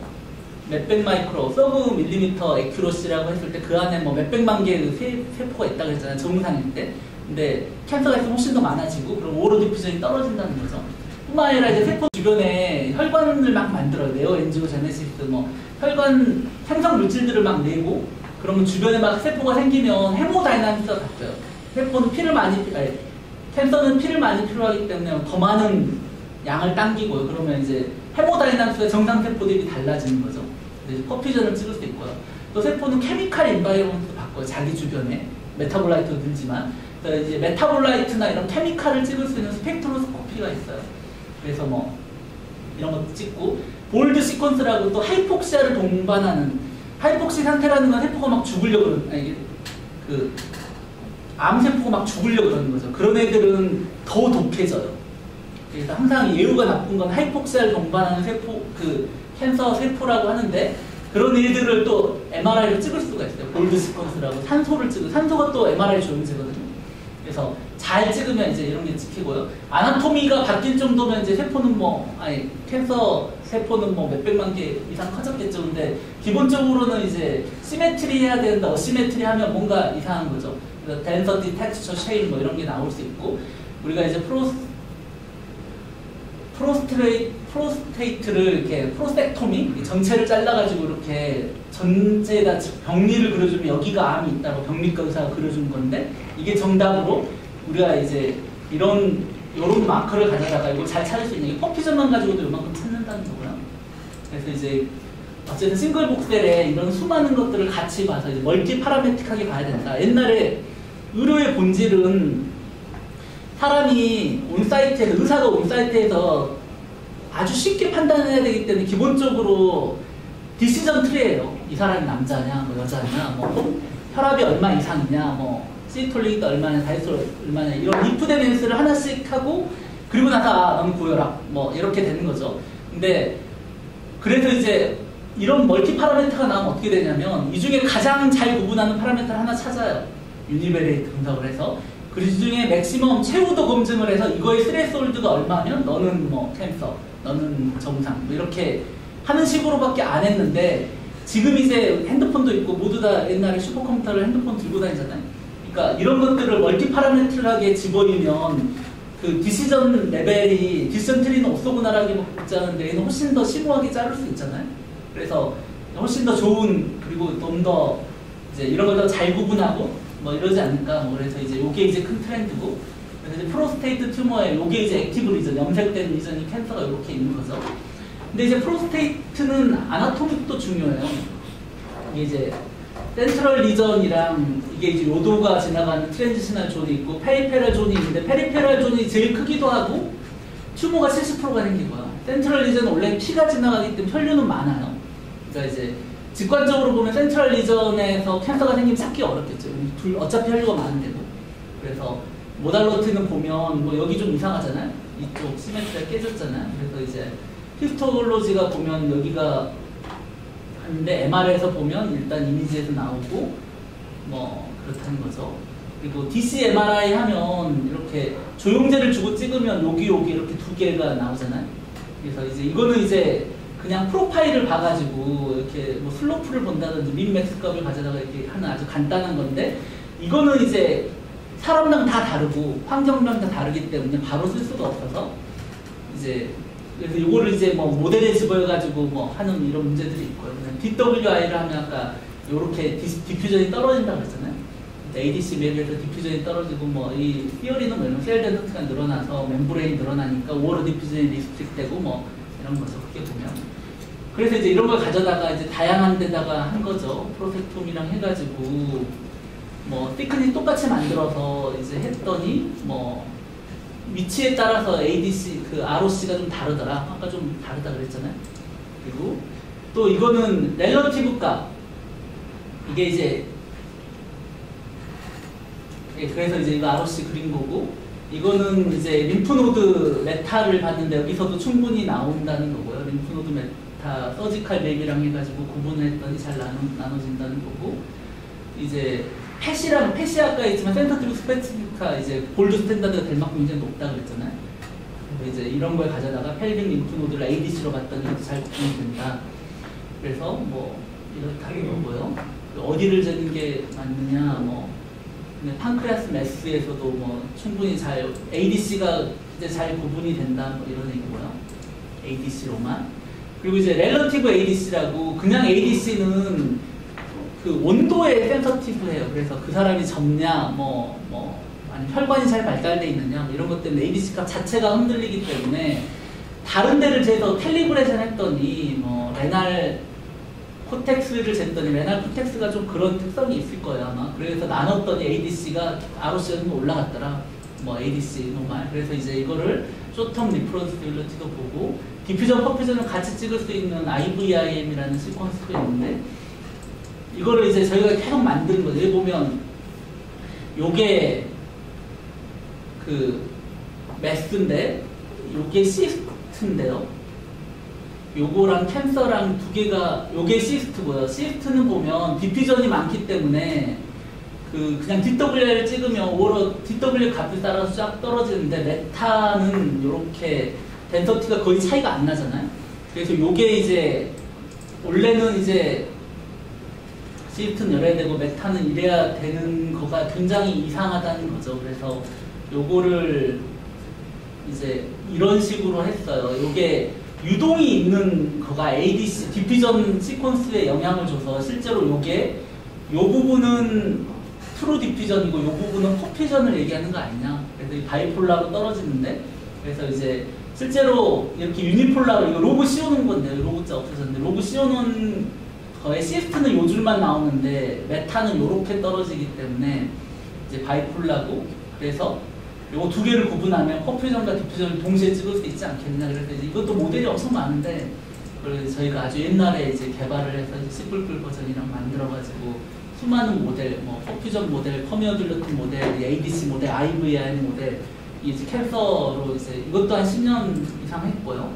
몇백 마이크로, 서브 밀리미터 에큐러시라고 했을 때 그 안에 뭐 몇백만 개의 세포가 있다고 했잖아요. 정상일 때. 근데 캔서가 있으면 훨씬 더 많아지고 그럼 오로 디퓨전이 떨어진다는 거죠. 뿐만 아니라 이제 세포 주변에 혈관을 막 만들어요. 네오엔지오제네시스 뭐 혈관 생성 물질들을 막 내고 그러면 주변에 막 세포가 생기면 헤모다이나믹스가 바뀌어요. 세포는 캔서는 피를 많이 필요하기 때문에 더 많은 양을 당기고요. 그러면 이제 헤모다이나믹스의 정상 세포들이 달라지는 거죠. 이제 퍼퓨전을 찍을 수 있고요. 또 세포는 케미칼 인바이러먼트도 바꿔요. 자기 주변에 메타볼라이트도 들지만 이제 메타볼라이트나 이런 케미칼을 찍을 수 있는 스펙트로스코피가 있어요. 그래서 뭐 이런 것도 찍고 볼드 시퀀스라고 또 하이폭시아를 동반하는 하이폭시 상태라는 건 세포가 막 죽으려고 그러는 그 암세포가 막 죽으려고 그러는 거죠. 그런 애들은 더 독해져요. 그래서 항상 예후가 나쁜 건 하이폭시아를 동반하는 세포, 그 캔서 세포라고 하는데 그런 일들을 또 MRI로 찍을 수가 있어요. 볼드 시퀀스라고 산소를 찍고 산소가 또 MRI 조형제거든요. 그래서 잘 찍으면 이제 이런 게 찍히고요. 아나토미가 바뀔 정도면 이제 세포는 캔서 세포는 뭐 몇백만 개 이상 커졌겠죠. 근데 기본적으로는 이제 시메트리 해야 된다. 어시메트리 하면 뭔가 이상한 거죠. 그래서 덴서티, 텍스처, 쉐인 뭐 이런 게 나올 수 있고 우리가 이제 프로스테이트를 이렇게 프로스텍토미 전체를 잘라가지고 이렇게 전체에다 병리를 그려주면 여기가 암이 있다고 병리과 의사가 그려준 건데 이게 정답으로 우리가 이제 요런 마커를 가져다가 이걸 잘 찾을 수 있는 게 퍼퓨전만 가지고도 요만큼 찾는다는 거고요. 그래서 이제 어쨌든 싱글 복셀에 이런 수많은 것들을 같이 봐서 이제 멀티 파라메틱하게 봐야 된다. 옛날에 의료의 본질은 사람이 온사이트에서, 의사가 온사이트에서 아주 쉽게 판단해야 되기 때문에 기본적으로 디시전 트리예요. 이 사람이 남자냐, 뭐 여자냐, 뭐 혈압이 얼마 이상이냐, 뭐 시톨릭이 얼마냐, 다이솔 얼마냐 이런 이프데멘스를 하나씩 하고 그리고 나서 너는 고혈압 뭐 이렇게 되는 거죠. 근데 그래서 이제 이런 멀티 파라미터가 나오면 어떻게 되냐면 이 중에 가장 잘 구분하는 파라미터를 하나 찾아요. 유니베레이트 분석을 해서 그 중에 맥시멈 최우도 검증을 해서 이거의 스레스홀드가 얼마면 너는 뭐 캔서, 너는 정상 뭐 이렇게 하는 식으로밖에 안 했는데 지금 이제 핸드폰도 있고 모두 다 옛날에 슈퍼컴퓨터를 핸드폰 들고 다니잖아요. 그러니까 이런 것들을 멀티 파라메트하게 집어이면 그 디시전 레벨이 디시전 트리는 옵소구나라기 먹자는데 얘는 훨씬 더 심오하게 자를 수 있잖아요. 그래서 훨씬 더 좋은 그리고 좀 더 이제 이런 걸 더 잘 구분하고 뭐 이러지 않을까. 뭐 그래서 이제 요게 이제 큰 트렌드고 그래서 이제 프로스테이트 튜머에 요게 이제 액티브 리전, 염색된 리전이 캔서가 이렇게 있는 거죠. 근데 이제 프로스테이트는 아나토믹도 중요해요. 이게 이제 센트럴 리전이랑 이게 이제 요도가 지나가는 트랜지셔널 존이 있고 페리페럴 존이 있는데 페리페럴 존이 제일 크기도 하고 튜머가 70%가 생기고요. 센트럴 리전은 원래 피가 지나가기 때문에 혈류는 많아요. 그러니까 이제 직관적으로 보면 센트럴 리전에서 캔서가 생기면 찾기 어렵겠죠. 어차피 혈류가 많은데도. 그래서 모달러티는 보면 뭐 여기 좀 이상하잖아요. 이쪽 시메트리가 깨졌잖아요. 그래서 이제 히스토롤로지가 보면 여기가 하는데 MR에서 보면 일단 이미지에서 나오고 뭐 그렇다는 거죠. 그리고 DC MRI 하면 이렇게 조영제를 주고 찍으면 여기 이렇게 두 개가 나오잖아요. 그래서 이제 이거는 이제 그냥 프로파일을 봐가지고 이렇게 뭐 슬로프를 본다든지 민맥스 값을 가져다가 이렇게 하는 아주 간단한 건데 이거는 이제 사람당 다 다르고 환경당 다 다르기 때문에 바로 쓸 수가 없어서 이제 그래서 이거를 이제 뭐 모델에 집어가지고 뭐 하는 이런 문제들이 있고요. DWI를 하면 아까 이렇게 디퓨전이 떨어진다고 그랬잖아요. ADC 맵에서 디퓨전이 떨어지고 뭐 이 티어리는 뭐 이런 셀 덴서티가 늘어나서 멤브레인이 늘어나니까 오버 디퓨전이 리스트릭되고 뭐 이런 거죠. 그렇게 보면. 그래서 이제 이런 걸 가져다가 이제 다양한 데다가 한 거죠. 프로젝톰이랑 해가지고 뭐 티크니 똑같이 만들어서 이제 했더니 뭐 위치에 따라서 ADC 그 ROC가 좀 다르더라. 아까 좀 다르다 그랬잖아요. 그리고 또 이거는 렐러티브 값 이게 이제 그래서 이제 이거 ROC 그린 거고, 이거는 이제 림프노드 메타를 봤는데 여기서도 충분히 나온다는 거고요. 림프노드 메타 서지컬 맵이랑 해가지고 구분을 했더니 잘 나눠진다는 거고, 이제 펫이 아까 있지만 센서티브 스페시피카 이제 골드 스탠다드가 될 만큼 굉장히 높다 그랬잖아요. 그래서 이제 이런 걸 가져다가 펠빅 림프노드를 ADC로 봤더니 잘 구분이 된다. 그래서 뭐 이렇다는 거고요. 어디를 재는 게 맞느냐, 뭐 판크레아스 매스에서도 뭐 충분히 잘 ADC가 이제 잘 구분이 된다, 뭐 이런 얘기고요. ADC로만. 그리고 이제 렐러티브 ADC라고, 그냥 ADC는 그 온도에 센서티브해요. 그래서 그 사람이 젊냐, 아니 혈관이 잘 발달돼 있느냐, 뭐 이런 것 때문에 ADC 값 자체가 흔들리기 때문에 다른 데를 재서 캘리브레이션 했더니 뭐 레날 코텍스를 쟀더니 레날 코텍스가 좀 그런 특성이 있을 거예요 아마. 그래서 나눴더니 ADC가 ROC가 좀 올라갔더라. 뭐 ADC 노말. 그래서 이제 이거를 쇼텀 리프런스빌리티도 보고 디퓨전 퍼퓨전을 같이 찍을 수 있는 IVIM이라는 시퀀스도 있는데, 이거를 이제 저희가 계속 만든 거죠. 여기 보면 요게 그 매스인데 요게 시스트인데요. 요거랑 캔서랑 두 개가, 요게 시스트고요. 시스트는 보면 디퓨전이 많기 때문에 그냥 DWR을 찍으면 오히려 DW 값을 따라서 쫙 떨어지는데, 메타는 요렇게 덴서티가 거의 차이가 안 나잖아요. 그래서 요게 이제 원래는 이제 시스트는 이래야 되고 메타는 이래야 되는 거가 굉장히 이상하다는 거죠. 그래서 요거를 이제 이런 식으로 했어요. 요게 유동이 있는 거가 ADC, 디퓨전 시퀀스에 영향을 줘서 실제로 요게 요 부분은 트루 디퓨전이고 요 부분은 퍼퓨전을 얘기하는 거 아니냐. 그래서 이 바이폴라로 떨어지는데, 그래서 이제 실제로 이렇게 유니폴라로, 이거 로고 씌워놓은 건데 로고자 없어졌는데, 로고 씌워놓은 거에 시스트는 요 줄만 나오는데 메타는 요렇게 떨어지기 때문에 이제 바이폴라고, 그래서 요거 두 개를 구분하면 퍼퓨전과 디퓨전을 동시에 찍을 수 있지 않겠냐. 그래서 이것도 모델이 엄청 많은데, 그걸 저희가 아주 옛날에 이제 개발을 해서 C++ 버전이랑 만들어가지고 수많은 모델, 뭐 퍼퓨전 모델, 퍼미어듈러틴 모델, ADC 모델, IVIM 모델, 이제 캔서로 이제 이것도 한 10년 이상 했고요.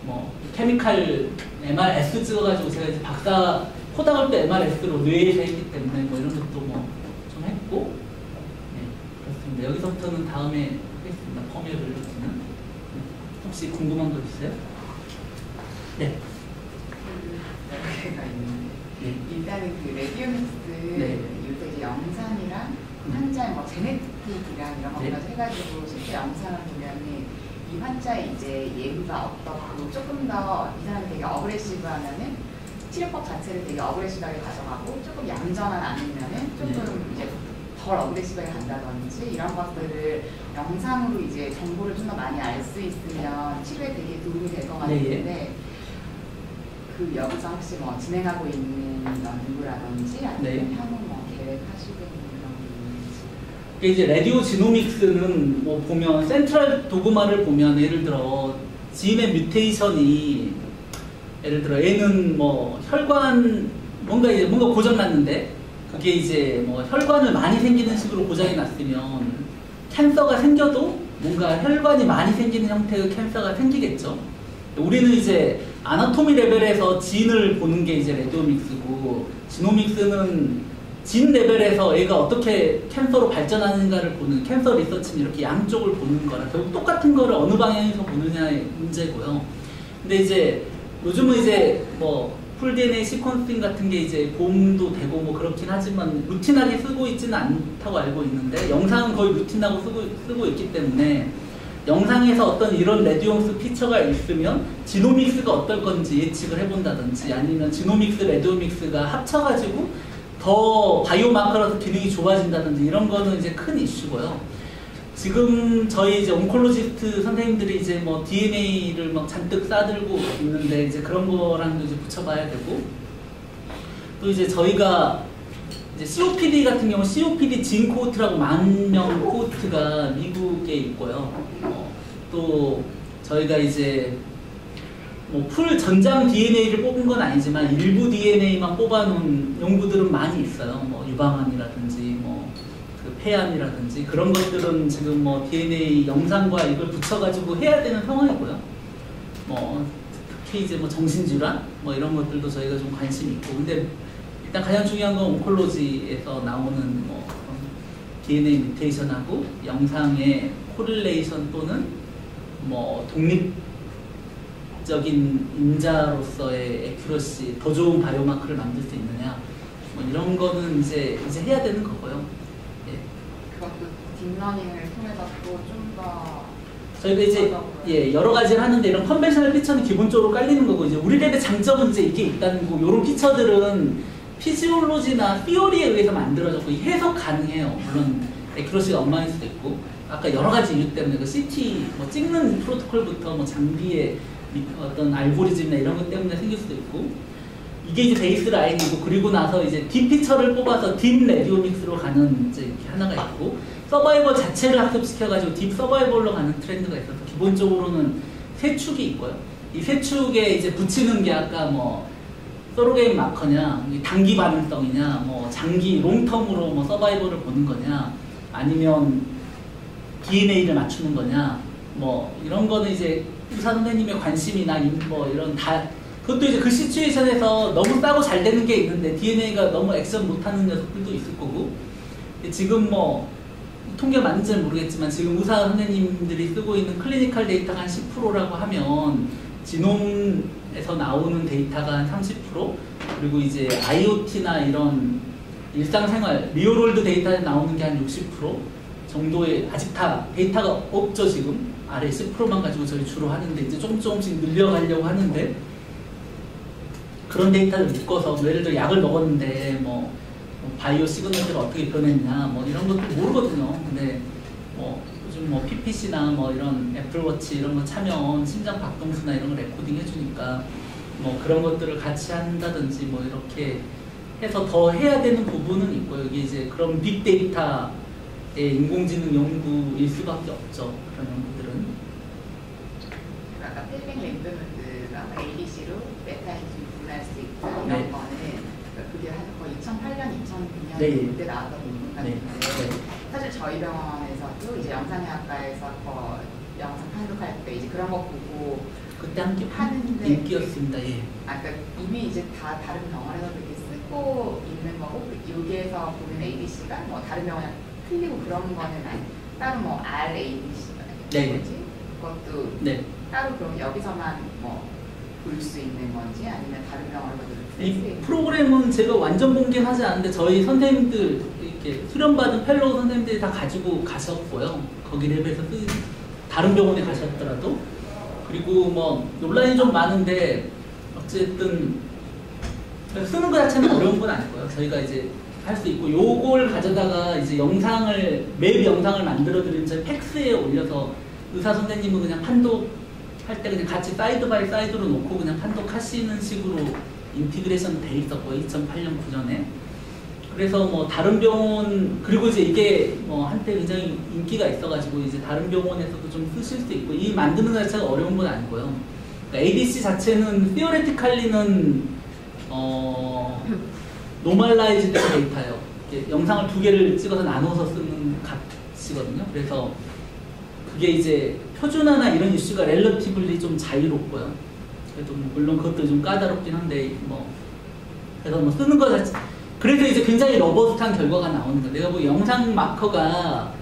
뭐 케미칼 MRS 찍어가지고 제가 이제 박사 포닥을 때 MRS로 뇌에서 했기 때문에 뭐 이런 것도 뭐 좀 했고, 네, 그렇습니다. 여기서부터는 다음에 하겠습니다. 퍼미어듈러틴은. 네. 혹시 궁금한 거 있어요? 네. 몇 개가 있는데, 네. 일단은 그 레디오믹스 네. 요새 이제 영상이랑 환자의 뭐 제네틱이랑 이런 것까지 네. 해가지고 실제 영상을 보면은 이 환자의 이제 예후가 어떻고, 조금 더 이 사람이 되게 어그레시브하면은 치료법 자체를 되게 어그레시브하게 가져가고, 조금 얌전한 아니면은 조금 이제 덜 어그레시브하게 간다든지, 이런 것들을 영상으로 이제 정보를 좀 더 많이 알 수 있으면 치료에 되게 도움이 될 것 같은데, 그 여기서 혹시 뭐 진행하고 있는 연구라든지 아니면 네. 향후 뭐 계획하시고 있는 그런 게 있는지. 이제 레디오 지노믹스는 뭐 보면 센트럴 도그마를 보면 예를 들어 지인의 뮤테이션이, 예를 들어 얘는 뭐 혈관 뭔가 고장 났는데 그게 이제 뭐 혈관을 많이 생기는 식으로 고장이 났으면 캔서가 생겨도 뭔가 혈관이 많이 생기는 형태의 캔서가 생기겠죠. 우리는 이제 아나토미 레벨에서 진을 보는 게 이제 레디오믹스고, 지노믹스는 진 레벨에서 얘가 어떻게 캔서로 발전하는가를 보는, 캔서 리서치는 이렇게 양쪽을 보는 거라 결국 똑같은 거를 어느 방향에서 보느냐의 문제고요. 근데 이제 요즘은 이제 뭐 풀 DNA 시퀀싱 같은 게 이제 도움도 되고 뭐 그렇긴 하지만 루틴하게 쓰고 있지는 않다고 알고 있는데, 영상은 거의 루틴하고 쓰고 있기 때문에 영상에서 어떤 이런 레디오믹스 피처가 있으면 지노믹스가 어떨 건지 예측을 해본다든지, 아니면 지노믹스, 레디오믹스가 합쳐가지고 더 바이오마커라서 기능이 좋아진다든지, 이런 거는 이제 큰 이슈고요. 지금 저희 이제 온콜로지스트 선생님들이 이제 뭐 DNA를 막 잔뜩 싸들고 있는데, 이제 그런 거랑도 이제 붙여봐야 되고, 또 이제 저희가 이제 COPD 같은 경우 COPD 진 코호트라고 10,000명 코호트가 미국에 있고요. 또 저희가 이제 뭐 풀 전장 DNA를 뽑은 건 아니지만 일부 DNA만 뽑아놓은 연구들은 많이 있어요. 뭐 유방암이라든지 뭐 그 폐암이라든지 그런 것들은 지금 뭐 DNA 영상과 이걸 붙여가지고 해야 되는 상황이고요. 뭐 특히 이제 뭐 정신질환 뭐 이런 것들도 저희가 좀 관심이 있고, 근데 일단 가장 중요한 건 온콜로지에서 나오는 뭐 DNA 뮤테이션하고 영상의 코릴레이션 또는 뭐 독립적인 인자로서의 에큐러시, 더 좋은 바이오마크를 만들 수 있느냐, 뭐 이런 거는 이제 해야 되는 거고요. 예. 그것도 딥러닝을 통해서 또 좀 더 저희가 이제 여러 가지를 하는데, 이런 컨벤셔널 피처는 기본적으로 깔리는 거고, 이제 우리 랩의 장점은 이제 이게 있다는 거. 이런 피처들은 피지올로지나 시오리에 의해서 만들어졌고 해석 가능해요. 물론 에큐러시가 엉망일 수도 있고, 아까 여러 가지 이유 때문에 그 CT 뭐 찍는 프로토콜부터 뭐 장비의 어떤 알고리즘이나 이런 것 때문에 생길 수도 있고, 이게 이제 베이스 라인이고, 그리고 나서 이제 딥 피처를 뽑아서 딥 레디오믹스로 가는 이제 이렇게 하나가 있고, 서바이벌 자체를 학습시켜가지고 딥 서바이벌로 가는 트렌드가 있어서 기본적으로는 세 축이 있고요. 이 세 축에 이제 붙이는 게 아까 뭐 서로게인 마커냐, 단기 반응성이냐, 뭐 장기 롱텀으로 뭐 서바이벌을 보는 거냐, 아니면 DNA를 맞추는 거냐, 뭐 이런 거는 이제 의사 선생님의 관심이나 뭐 이런 다, 그것도 이제 그 시츄에이션에서 너무 싸고 잘 되는 게 있는데 DNA가 너무 액션 못하는 녀석들도 있을 거고, 지금 뭐 통계 맞는지는 모르겠지만 지금 의사 선생님들이 쓰고 있는 클리니컬 데이터가 한 10%라고 하면 지놈에서 나오는 데이터가 한 30%, 그리고 이제 IoT나 이런 일상생활 리얼월드 데이터에 나오는 게 한 60% 정도의, 아직 다 데이터가 없죠. 지금 아래 10%만 가지고 저희 주로 하는데 이제 조금씩 늘려가려고 하는데, 그런 데이터를 묶어서 예를 들어 약을 먹었는데 뭐 바이오 시그널들이 어떻게 변했냐 뭐 이런 것도 모르거든요. 근데 뭐 요즘 뭐 PPC나 뭐 이런 애플워치 이런 거 차면 심장 박동수나 이런 거 레코딩 해주니까 뭐 그런 것들을 같이 한다든지 뭐 이렇게 해서 더 해야 되는 부분은 있고요. 이게 이제 그런 빅데이터의 인공지능 연구일 수밖에 없죠. 그런 연구들은. 아까 필링 램드문드가 ADC로 메타인지 분할 수 있고 이런 네. 거는 그게 한 거의 2008년, 2009년 네. 그때 나왔던 논문 같은데 사실 저희 병원에서도 이제 영상의학과에서 영상 판독할 때 이제 그런 거 보고 그때 함께 하는데 인기였습니다. 예. 그러니까 이미 이제 다 다른 병원에서 그렇게 쓰고 있는 거고, 여기에서 보는 ADC가 뭐 다른 병원이랑 틀리고 그런 거는 따로 뭐 RADC가 네. 뭐지? 그것도 네. 따로 그럼 여기서만 뭐 볼 수 있는 건지 아니면 다른 병원에서도 이 프로그램은 제가 완전 공개는 하지 않는데 저희 선생님들, 이렇게 수련받은 펠로우 선생님들이 다 가지고 가셨고요. 거기 랩에서 다른 병원에 가셨더라도. 그리고 뭐 논란이 좀 많은데 어쨌든 쓰는 것 자체는 어려운 건 아니고요. 저희가 이제 할 수 있고, 요걸 가져다가 이제 영상을, 맵 영상을 만들어드리는 저희 팩스에 올려서 의사 선생님은 그냥 판독할 때 그냥 같이 사이드 바이 사이드로 놓고 그냥 판독하시는 식으로 인티그레이션 돼 있었고, 2008년 9년에. 그래서 뭐 다른 병원, 그리고 이제 이게 뭐 한때 굉장히 인기가 있어가지고 이제 다른 병원에서도 좀 쓰실 수 있고, 이 만드는 것 자체가 어려운 건 아니고요. 그러니까 ADC 자체는 theoretically는 노멀라이즈드 데이터예요. 영상을 두 개를 찍어서 나눠서 쓰는 값이거든요. 그래서 그게 이제 표준화나 이런 이슈가 렐러티블리 좀 자유롭고요. 그래도 뭐 물론 그것도 좀 까다롭긴 한데 뭐 그래서 뭐 쓰는 거 자체, 그래서 이제 굉장히 러버스트한 결과가 나오는 거예요. 내가 뭐 영상 마커가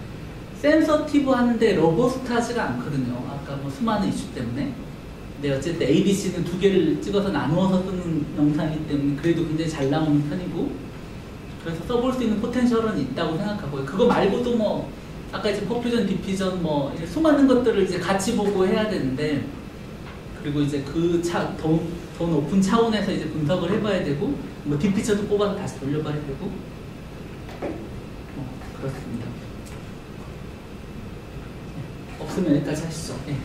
센서티브한데 러버스트하지가 않거든요. 아까 뭐 수많은 이슈 때문에. 근데 어쨌든 ADC는 두 개를 찍어서 나누어서 쓰는 영상이기 때문에 그래도 굉장히 잘 나오는 편이고, 그래서 써볼 수 있는 포텐셜은 있다고 생각하고요. 그거 말고도 뭐 아까 이제 퍼퓨전, 디퓨전 뭐 수많은 것들을 이제 같이 보고 해야 되는데, 그리고 이제 그 더 높은 차원에서 이제 분석을 해봐야 되고, 뭐 디피처도 뽑아서 다시 돌려봐야 되고, 그렇습니다. 없으면 여기까지 하시죠. 네.